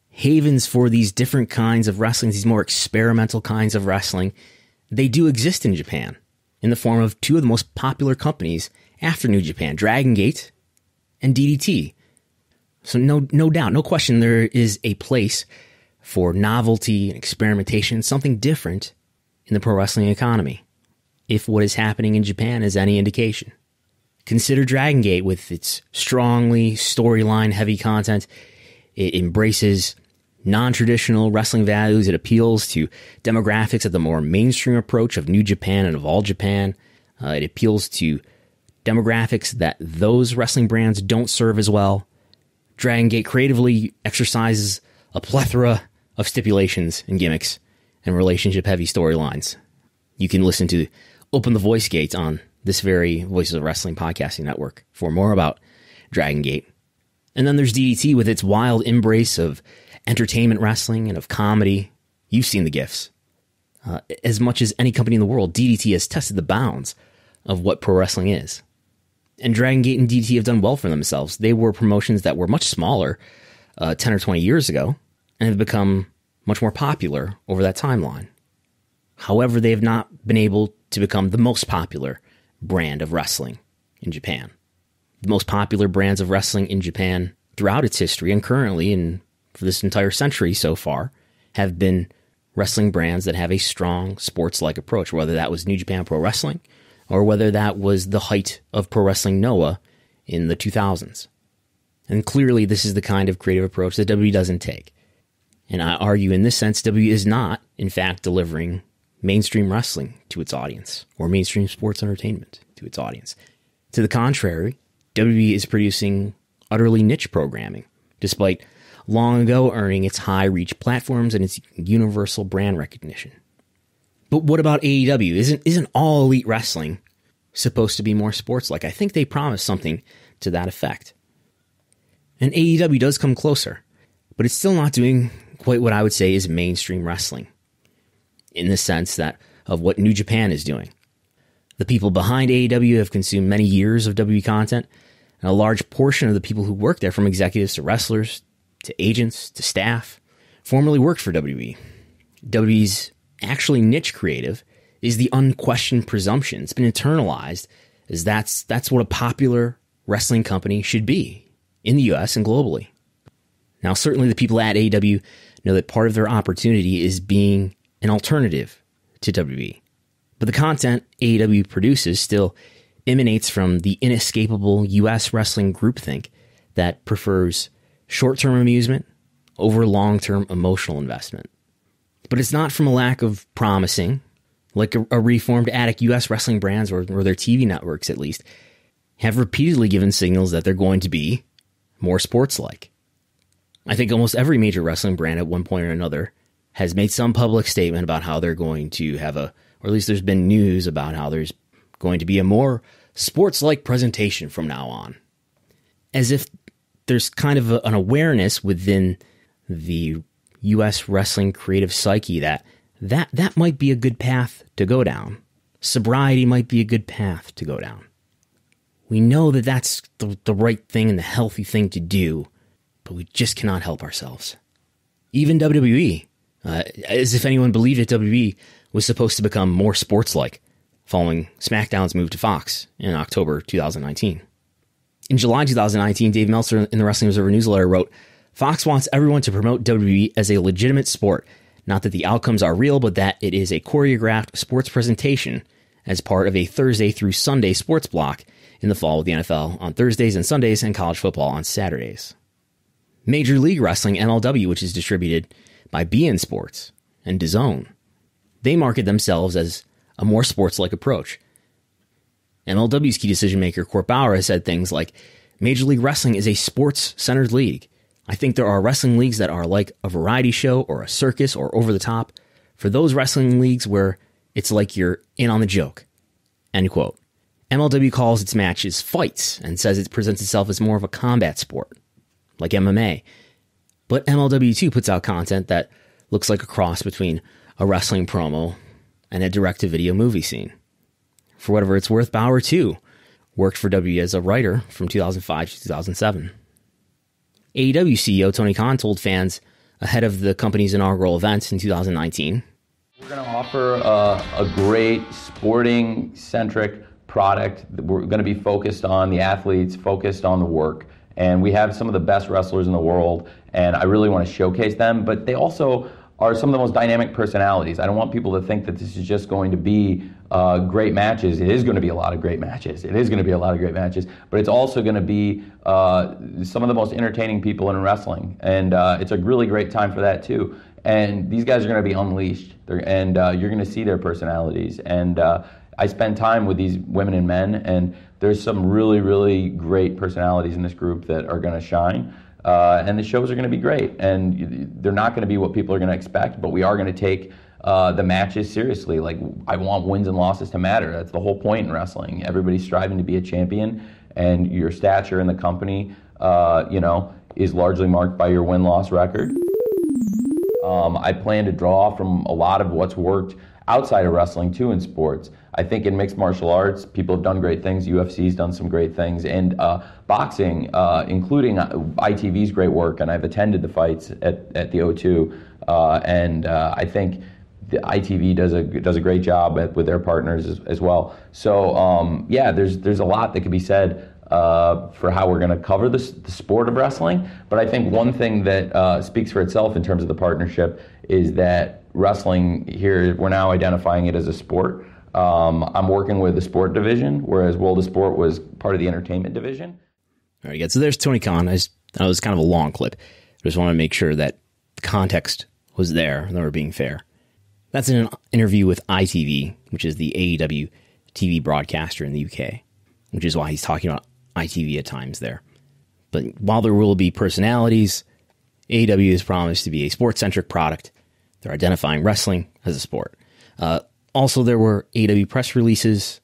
Speaker 2: Havens for these different kinds of wrestling, these more experimental kinds of wrestling, they do exist in Japan in the form of two of the most popular companies after New Japan, Dragon Gate and DDT. So no doubt, no question, there is a place for novelty and experimentation, something different in the pro wrestling economy, if what is happening in Japan is any indication. Consider Dragon Gate with its strongly storyline-heavy content. It embraces non-traditional wrestling values. It appeals to demographics of the more mainstream approach of New Japan and of All Japan. It appeals to demographics that those wrestling brands don't serve as well. Dragon Gate creatively exercises a plethora of stipulations and gimmicks and relationship-heavy storylines. You can listen to Open the Voice Gates on this very Voices of Wrestling podcasting network for more about Dragon Gate. And then there's DDT with its wild embrace of entertainment wrestling and of comedy. You've seen the GIFs. As much as any company in the world, DDT has tested the bounds of what pro wrestling is. And Dragon Gate and DDT have done well for themselves. They were promotions that were much smaller 10 or 20 years ago and have become much more popular over that timeline. However, they have not been able to become the most popular brand of wrestling in Japan. The most popular brands of wrestling in Japan throughout its history and currently and for this entire century so far have been wrestling brands that have a strong sports-like approach, whether that was New Japan Pro Wrestling or whether that was the height of Pro Wrestling Noah in the 2000s. And clearly this is the kind of creative approach that WWE doesn't take. And I argue in this sense, WWE is not, in fact, delivering mainstream wrestling to its audience or mainstream sports entertainment to its audience. To the contrary, WWE is producing utterly niche programming, despite long ago earning its high-reach platforms and its universal brand recognition. But what about AEW? Isn't all elite wrestling supposed to be more sports-like? I think they promised something to that effect. And AEW does come closer, but it's still not doing quite what I would say is mainstream wrestling, in the sense that of what New Japan is doing. The people behind AEW have consumed many years of WWE content, and a large portion of the people who work there, from executives to wrestlers to agents to staff, formerly worked for WWE. WWE's actually niche creative is the unquestioned presumption. It's been internalized as that's what a popular wrestling company should be in the US and globally. Now, certainly the people at AEW know that part of their opportunity is being an alternative to WWE. But the content AEW produces still emanates from the inescapable US wrestling groupthink that prefers short-term amusement over long-term emotional investment. But it's not from a lack of promising, like a reformed addict US wrestling brands, or their TV networks at least, have repeatedly given signals that they're going to be more sports-like. I think almost every major wrestling brand at one point or another has made some public statement about how they're going to have or at least there's been news about how there's going to be a more sports-like presentation from now on. As if there's kind of an awareness within the U.S. wrestling creative psyche that might be a good path to go down. Sobriety might be a good path to go down. We know that that's the right thing and the healthy thing to do, but we just cannot help ourselves. Even WWE, as if anyone believed that WWE was supposed to become more sports-like following SmackDown's move to Fox in October 2019. In July 2019, Dave Meltzer in the Wrestling Observer newsletter wrote, "Fox wants everyone to promote WWE as a legitimate sport, not that the outcomes are real, but that it is a choreographed sports presentation as part of a Thursday through Sunday sports block in the fall with the NFL on Thursdays and Sundays and college football on Saturdays." Major League Wrestling, MLW, which is distributed by beIN Sports and DAZN, they market themselves as a more sports-like approach. MLW's key decision maker, Court Bauer, has said things like, "Major League Wrestling is a sports-centered league. I think there are wrestling leagues that are like a variety show or a circus or over the top. For those wrestling leagues where it's like you're in on the joke." End quote. MLW calls its matches fights and says it presents itself as more of a combat sport, like MMA. But MLW too puts out content that looks like a cross between a wrestling promo and a direct-to-video movie scene. For whatever it's worth, Bauer too worked for WWE as a writer from 2005 to 2007. AEW CEO Tony Khan told fans ahead of the company's inaugural event in 2019,
Speaker 5: "We're going to offer a great sporting-centric product. We're going to be focused on the athletes, focused on the work. And we have some of the best wrestlers in the world, and I really want to showcase them. But they also are some of the most dynamic personalities. I don't want people to think that this is just going to be great matches. It is going to be a lot of great matches. But it's also going to be some of the most entertaining people in wrestling. And it's a really great time for that, too. And these guys are going to be unleashed. You're going to see their personalities. And I spend time with these women and men, and there's some really, really great personalities in this group that are going to shine. And the shows are going to be great. And they're not going to be what people are going to expect, but we are going to take the matches seriously. Like, I want wins and losses to matter. That's the whole point in wrestling. Everybody's striving to be a champion, and your stature in the company, is largely marked by your win-loss record. I plan to draw from a lot of what's worked outside of wrestling too in sports. I think in mixed martial arts, people have done great things. UFC's done some great things, and boxing, including ITV's great work. And I've attended the fights at the O2, and I think the ITV does a great job with their partners as well. So there's a lot that could be said for how we're going to cover the sport of wrestling. But I think one thing that speaks for itself in terms of the partnership is that wrestling here, we're now identifying it as a sport. I'm working with the sport division, whereas World of Sport was part of the entertainment division.
Speaker 2: All right, so there's Tony Khan. I know it was kind of a long clip. I just want to make sure that the context was there and that we're being fair. That's in an interview with ITV, which is the AEW TV broadcaster in the UK, which is why he's talking about ITV at times there. But while there will be personalities, AEW has promised to be a sports-centric product. They're identifying wrestling as a sport. Also, there were AEW press releases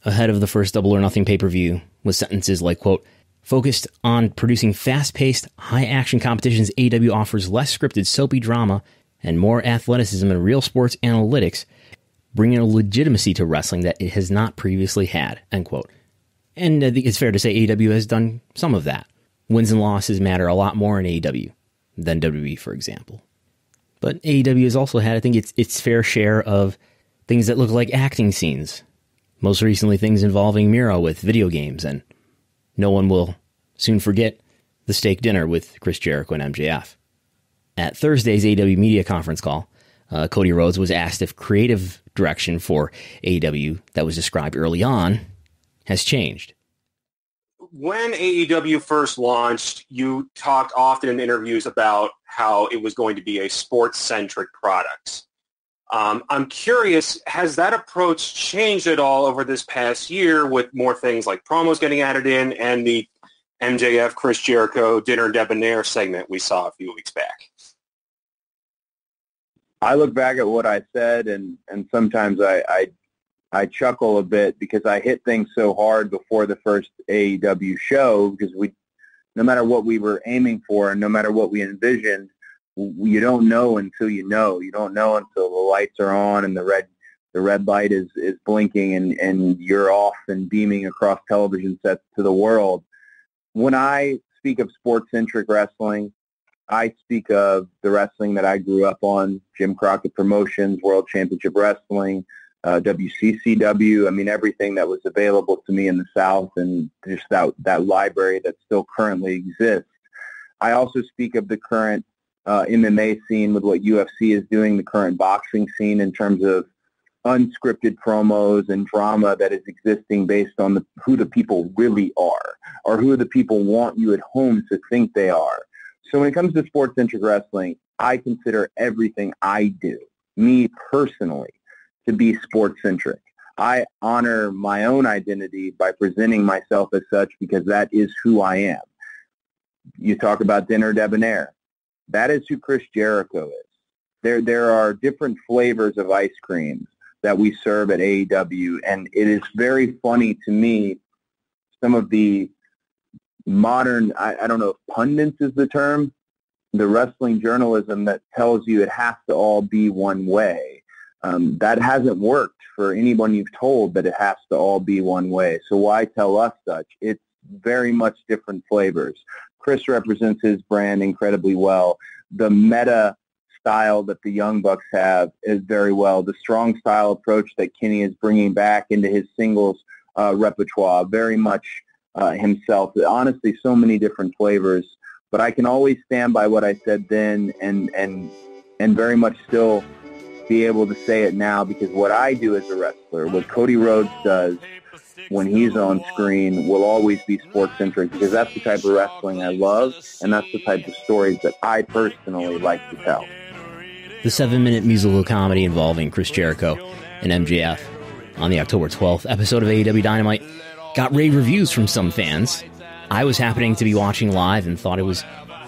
Speaker 2: ahead of the first Double or Nothing pay-per-view with sentences like, quote, focused on producing fast-paced, high-action competitions, AEW offers less scripted, soapy drama and more athleticism and real sports analytics, bringing a legitimacy to wrestling that it has not previously had, end quote. And I think it's fair to say AEW has done some of that. Wins and losses matter a lot more in AEW than WWE, for example. But AEW has also had, I think, its fair share of things that look like acting scenes. Most recently, things involving Miro with video games, and no one will soon forget the steak dinner with Chris Jericho and MJF. At Thursday's AEW media conference call, Cody Rhodes was asked if creative direction for AEW that was described early on has changed.
Speaker 6: When AEW first launched, you talked often in interviews about how it was going to be a sports-centric product. I'm curious, has that approach changed at all over this past year with more things like promos getting added in and the MJF Chris Jericho Dinner Debonair segment we saw a few weeks back?
Speaker 4: I look back at what I said, and sometimes I chuckle a bit because I hit things so hard before the first AEW show, because no matter what we were aiming for and no matter what we envisioned, you don't know until you know. You don't know until the lights are on and the red light is blinking and you're off and beaming across television sets to the world. When I speak of sports-centric wrestling, I speak of the wrestling that I grew up on, Jim Crockett Promotions, World Championship Wrestling, WCCW. I mean, everything that was available to me in the South, and just that library that still currently exists. I also speak of the current MMA scene with what UFC is doing, the current boxing scene in terms of unscripted promos and drama that is existing based on who the people really are, or who the people want you at home to think they are. So when it comes to sports-centric wrestling, I consider everything I do, me personally, to be sports-centric. I honor my own identity by presenting myself as such because that is who I am. You talk about Dinner Debonair. That is who Chris Jericho is. There are different flavors of ice creams that we serve at AEW, and it is very funny to me, some of the modern, I don't know if pundits is the term, the wrestling journalism that tells you it has to all be one way. That hasn't worked for anyone you've told that it has to all be one way. So why tell us such? It's very much different flavors. Chris represents his brand incredibly well. The meta style that the Young Bucks have is very well. The strong style approach that Kenny is bringing back into his singles repertoire, very much himself. Honestly, so many different flavors. But I can always stand by what I said then and very much still be able to say it now, because what I do as a wrestler, what Cody Rhodes does when he's on screen, will always be sports-centric, because that's the type of wrestling I love, and that's the type of stories that I personally like to tell.
Speaker 2: The 7-minute musical comedy involving Chris Jericho and MJF on the October 12th episode of AEW Dynamite got rave reviews from some fans. I was happening to be watching live and thought it was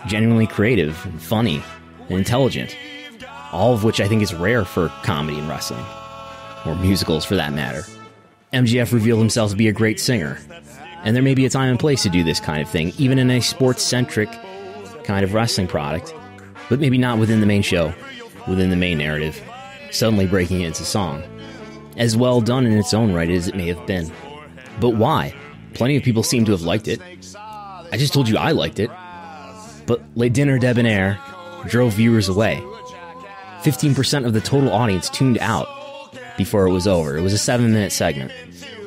Speaker 2: genuinely creative and funny and intelligent. all of which I think is rare for comedy and wrestling, or musicals for that matter. MJF revealed himself to be a great singer, and there may be a time and place to do this kind of thing, even in a sports-centric kind of wrestling product, but maybe not within the main show, within the main narrative, suddenly breaking it into song. As well done in its own right as it may have been. But why? Plenty of people seem to have liked it. I just told you I liked it. But Le Dinner Debonair drove viewers away. 15% of the total audience tuned out before it was over. It was a 7-minute segment.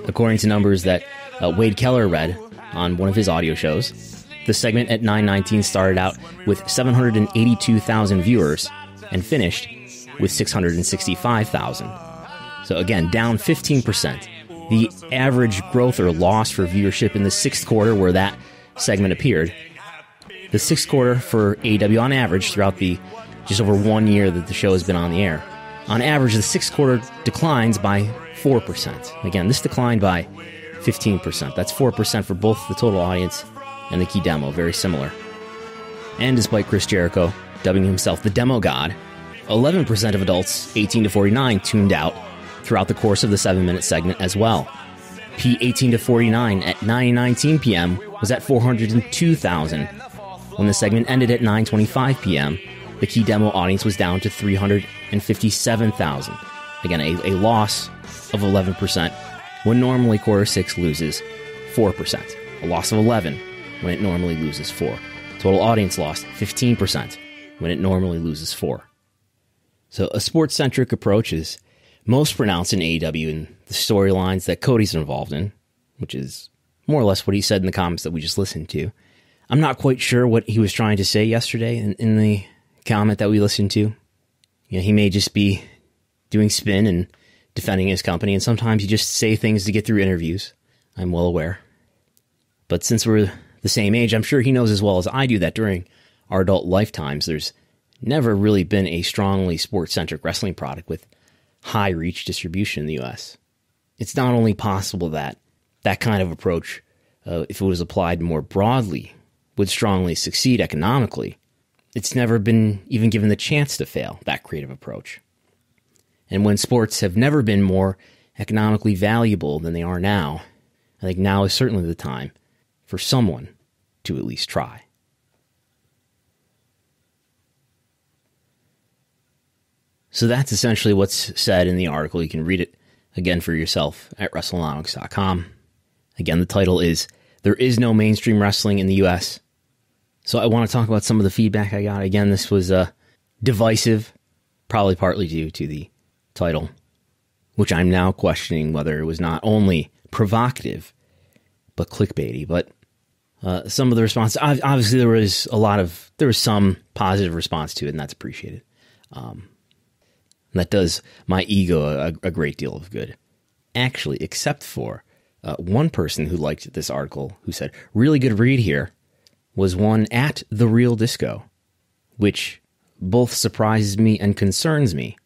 Speaker 2: According to numbers that Wade Keller read on one of his audio shows, the segment at 9:19 started out with 782,000 viewers and finished with 665,000. So again, down 15%. The average growth or loss for viewership in the sixth quarter where that segment appeared. The sixth quarter for AEW on average throughout the just over 1 year that the show has been on the air. On average, the sixth quarter declines by 4%. Again, this declined by 15%. That's 4% for both the total audience and the key demo, very similar. And despite Chris Jericho dubbing himself the Demo God, 11% of adults 18 to 49 tuned out throughout the course of the 7-minute segment as well. P 18 to 49 at 9:19 p.m. was at 402,000. When the segment ended at 9:25 p.m., the key demo audience was down to 357,000. Again, a loss of 11% when normally quarter 6 loses 4%. A loss of 11 when it normally loses 4. Total audience lost 15% when it normally loses 4. So a sports-centric approach is most pronounced in AEW in the storylines that Cody's involved in, which is more or less what he said in the comments that we just listened to. I'm not quite sure what he was trying to say yesterday in the comment that we listened to. You know, he may just be doing spin and defending his company, and sometimes you just say things to get through interviews. I'm well aware. But since we're the same age, I'm sure he knows as well as I do that during our adult lifetimes, there's never really been a strongly sports-centric wrestling product with high reach distribution in the U.S. It's not only possible that that kind of approach, if it was applied more broadly, would strongly succeed economically, it's never been even given the chance to fail, that creative approach. And when sports have never been more economically valuable than they are now, I think now is certainly the time for someone to at least try. So that's essentially what's said in the article. You can read it again for yourself at Wrestlenomics.com. Again, the title is There Is No Mainstream Wrestling in the U.S. So I want to talk about some of the feedback I got. Again, this was divisive, probably partly due to the title, which I'm now questioning whether it was not only provocative, but clickbaity. But some of the response, obviously there was some positive response to it, and that's appreciated. That does my ego a great deal of good. Actually, except for one person who liked this article, who said, really good read here, was one at The Real Disco, which both surprises me and concerns me.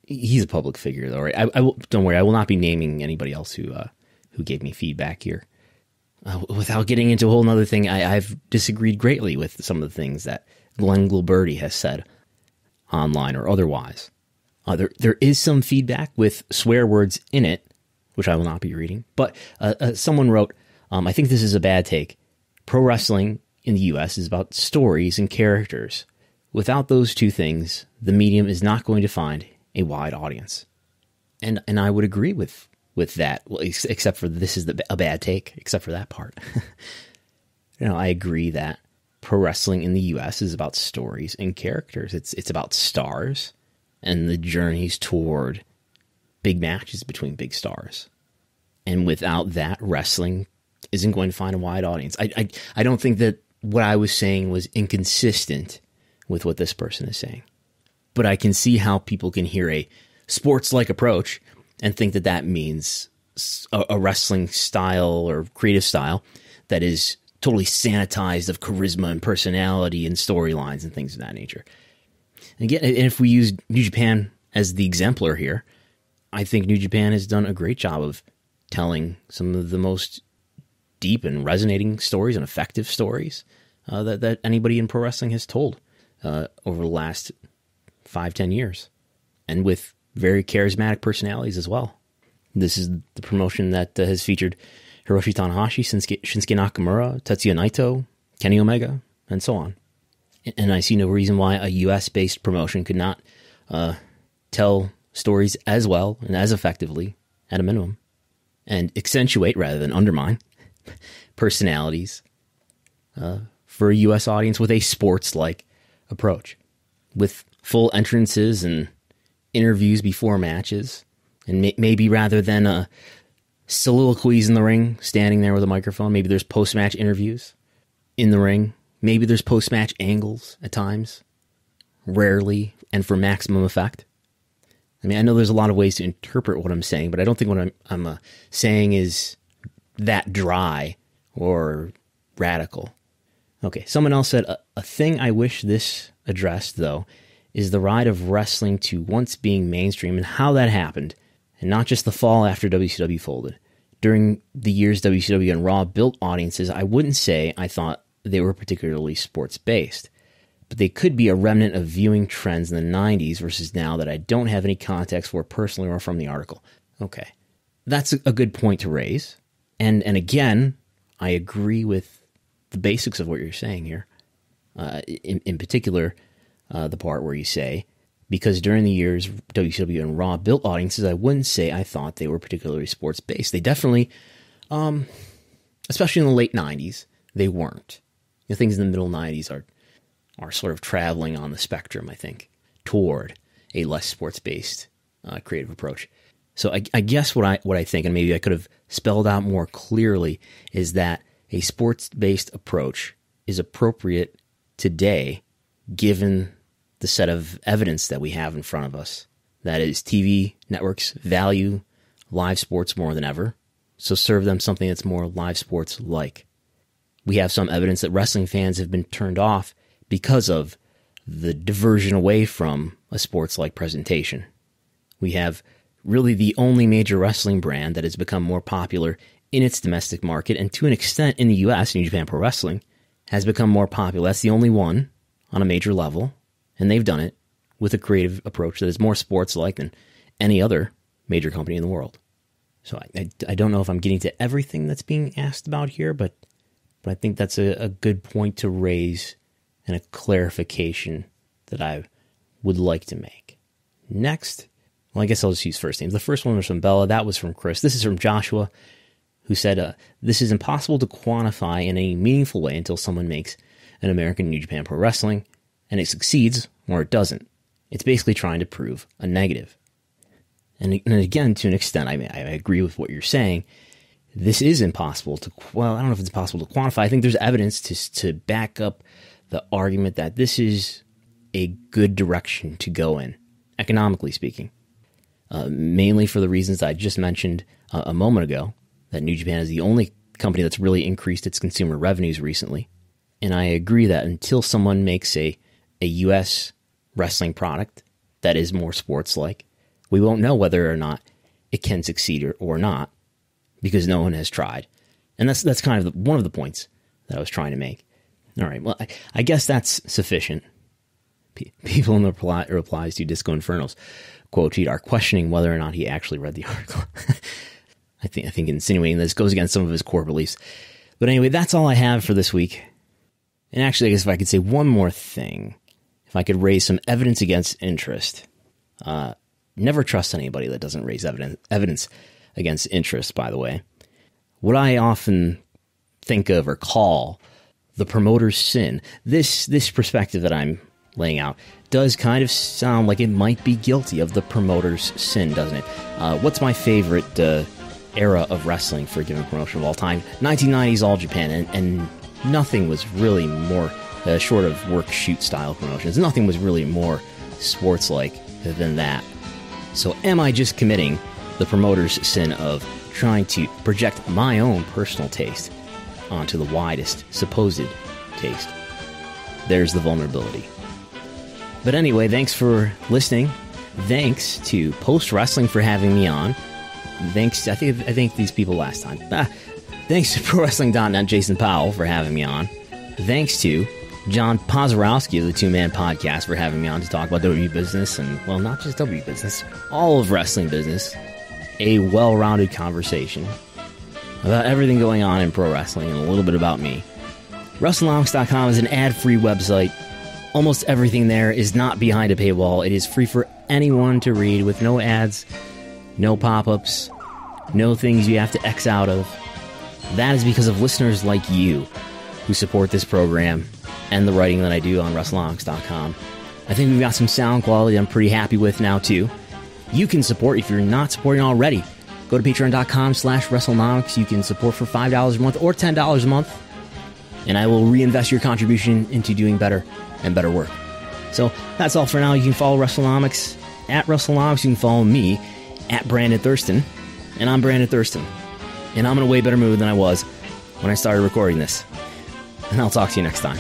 Speaker 2: He's a public figure, though, right? Don't worry, I will not be naming anybody else who gave me feedback here. Without getting into a whole other thing, I've disagreed greatly with some of the things that Glenn Gilberti has said online or otherwise. There is some feedback with swear words in it, which I will not be reading. But someone wrote, I think this is a bad take. Pro wrestling in the U.S. is about stories and characters. Without those two things, the medium is not going to find a wide audience. And I would agree with that, well, except for this is a bad take, except for that part. I agree that pro wrestling in the U.S. is about stories and characters. It's about stars and the journeys toward big matches between big stars. And without that, wrestling isn't going to find a wide audience. I don't think that what I was saying was inconsistent with what this person is saying. But I can see how people can hear a sports-like approach and think that that means a wrestling style or creative style that is totally sanitized of charisma and personality and storylines and things of that nature. And again, and if we use New Japan as the exemplar here, I think New Japan has done a great job of telling some of the most deep and resonating stories and effective stories that anybody in pro wrestling has told over the last 5-10 years, and with very charismatic personalities as well. This is the promotion that has featured Hiroshi Tanahashi, Shinsuke Nakamura, Tetsuya Naito, Kenny Omega, and so on. And I see no reason why a US-based promotion could not tell stories as well and as effectively, at a minimum, and accentuate rather than undermine personalities for a US audience with a sports-like approach, with full entrances and interviews before matches, and maybe rather than soliloquies in the ring, standing there with a microphone, maybe there's post-match interviews in the ring. Maybe there's post-match angles at times, rarely, and for maximum effect. I mean, I know there's a lot of ways to interpret what I'm saying, but I don't think what I'm saying is that dry or radical. Okay, someone else said, a thing I wish this addressed, though, is the ride of wrestling to once being mainstream and how that happened, and not just the fall after WCW folded. During the years WCW and Raw built audiences, I wouldn't say I thought they were particularly sports-based, but they could be a remnant of viewing trends in the 90s versus now that I don't have any context for personally or from the article. Okay, that's a good point to raise. And again, I agree with the basics of what you're saying here. In particular, the part where you say, because during the years WCW and Raw built audiences, I wouldn't say I thought they were particularly sports-based. They definitely, especially in the late 90s, they weren't. You know, things in the middle 90s are sort of traveling on the spectrum, I think, toward a less sports-based creative approach. So I guess what I think, and maybe I could have spelled out more clearly, is that a sports-based approach is appropriate today, given the set of evidence that we have in front of us. That is, TV networks value live sports more than ever, so serve them something that's more live sports-like. We have some evidence that wrestling fans have been turned off because of the diversion away from a sports-like presentation. We have really the only major wrestling brand that has become more popular in its domestic market, and to an extent in the US, New Japan Pro Wrestling, has become more popular. That's the only one on a major level, and they've done it with a creative approach that is more sports-like than any other major company in the world. So I don't know if I'm getting to everything that's being asked about here, but I think that's a good point to raise and a clarification that I would like to make. Next, well, I guess I'll just use first names. The first one was from Bella. That was from Chris. This is from Joshua, who said, this is impossible to quantify in any meaningful way until someone makes an American New Japan Pro Wrestling, and it succeeds or it doesn't. It's basically trying to prove a negative. And again, to an extent, I agree with what you're saying. This is impossible to, well, I don't know if it's possible to quantify. I think there's evidence to back up the argument that this is a good direction to go in, economically speaking. Mainly for the reasons I just mentioned a moment ago, that New Japan is the only company that's really increased its consumer revenues recently. And I agree that until someone makes a U.S. wrestling product that is more sports-like, we won't know whether or not it can succeed or not, because no one has tried. And that's kind of one of the points that I was trying to make. All right, well, I guess that's sufficient. People in the replies to Disco Inferno's quote sheet are questioning whether or not he actually read the article. I think insinuating this goes against some of his core beliefs. But anyway, that's all I have for this week. And actually, I guess if I could say one more thing, if I could raise some evidence against interest. Never trust anybody that doesn't raise evidence against interest, by the way. What I often think of or call the promoter's sin, this perspective that I'm laying out does kind of sound like it might be guilty of the promoter's sin, doesn't it? What's my favorite era of wrestling for a given promotion of all time? 1990s All Japan, and nothing was really more, short of work-shoot style promotions, nothing was really more sports-like than that. So am I just committing the promoter's sin of trying to project my own personal taste onto the widest supposed taste? There's the vulnerability. But anyway, thanks for listening. Thanks to Post Wrestling for having me on. Thanks, I think these people last time. Thanks to ProWrestling.net Jason Powell for having me on. Thanks to John Pozorowski of the Two Man Podcast for having me on to talk about WWE business and, well, not just WWE business, all of wrestling business. A well-rounded conversation about everything going on in pro wrestling and a little bit about me. Wrestlenomics.com is an ad-free website. Almost everything there is not behind a paywall. It is free for anyone to read with no ads, no pop-ups, no things you have to X out of. That is because of listeners like you who support this program and the writing that I do on Wrestlenomics.com. I think we've got some sound quality I'm pretty happy with now, too. You can support if you're not supporting already. Go to patreon.com/Wrestlenomics. You can support for $5 a month or $10 a month, and I will reinvest your contribution into doing better and better work. So that's all for now. You can follow Wrestlenomics at Wrestlenomics. You can follow me at Brandon Thurston, and I'm Brandon Thurston. And I'm in a way better mood than I was when I started recording this. And I'll talk to you next time.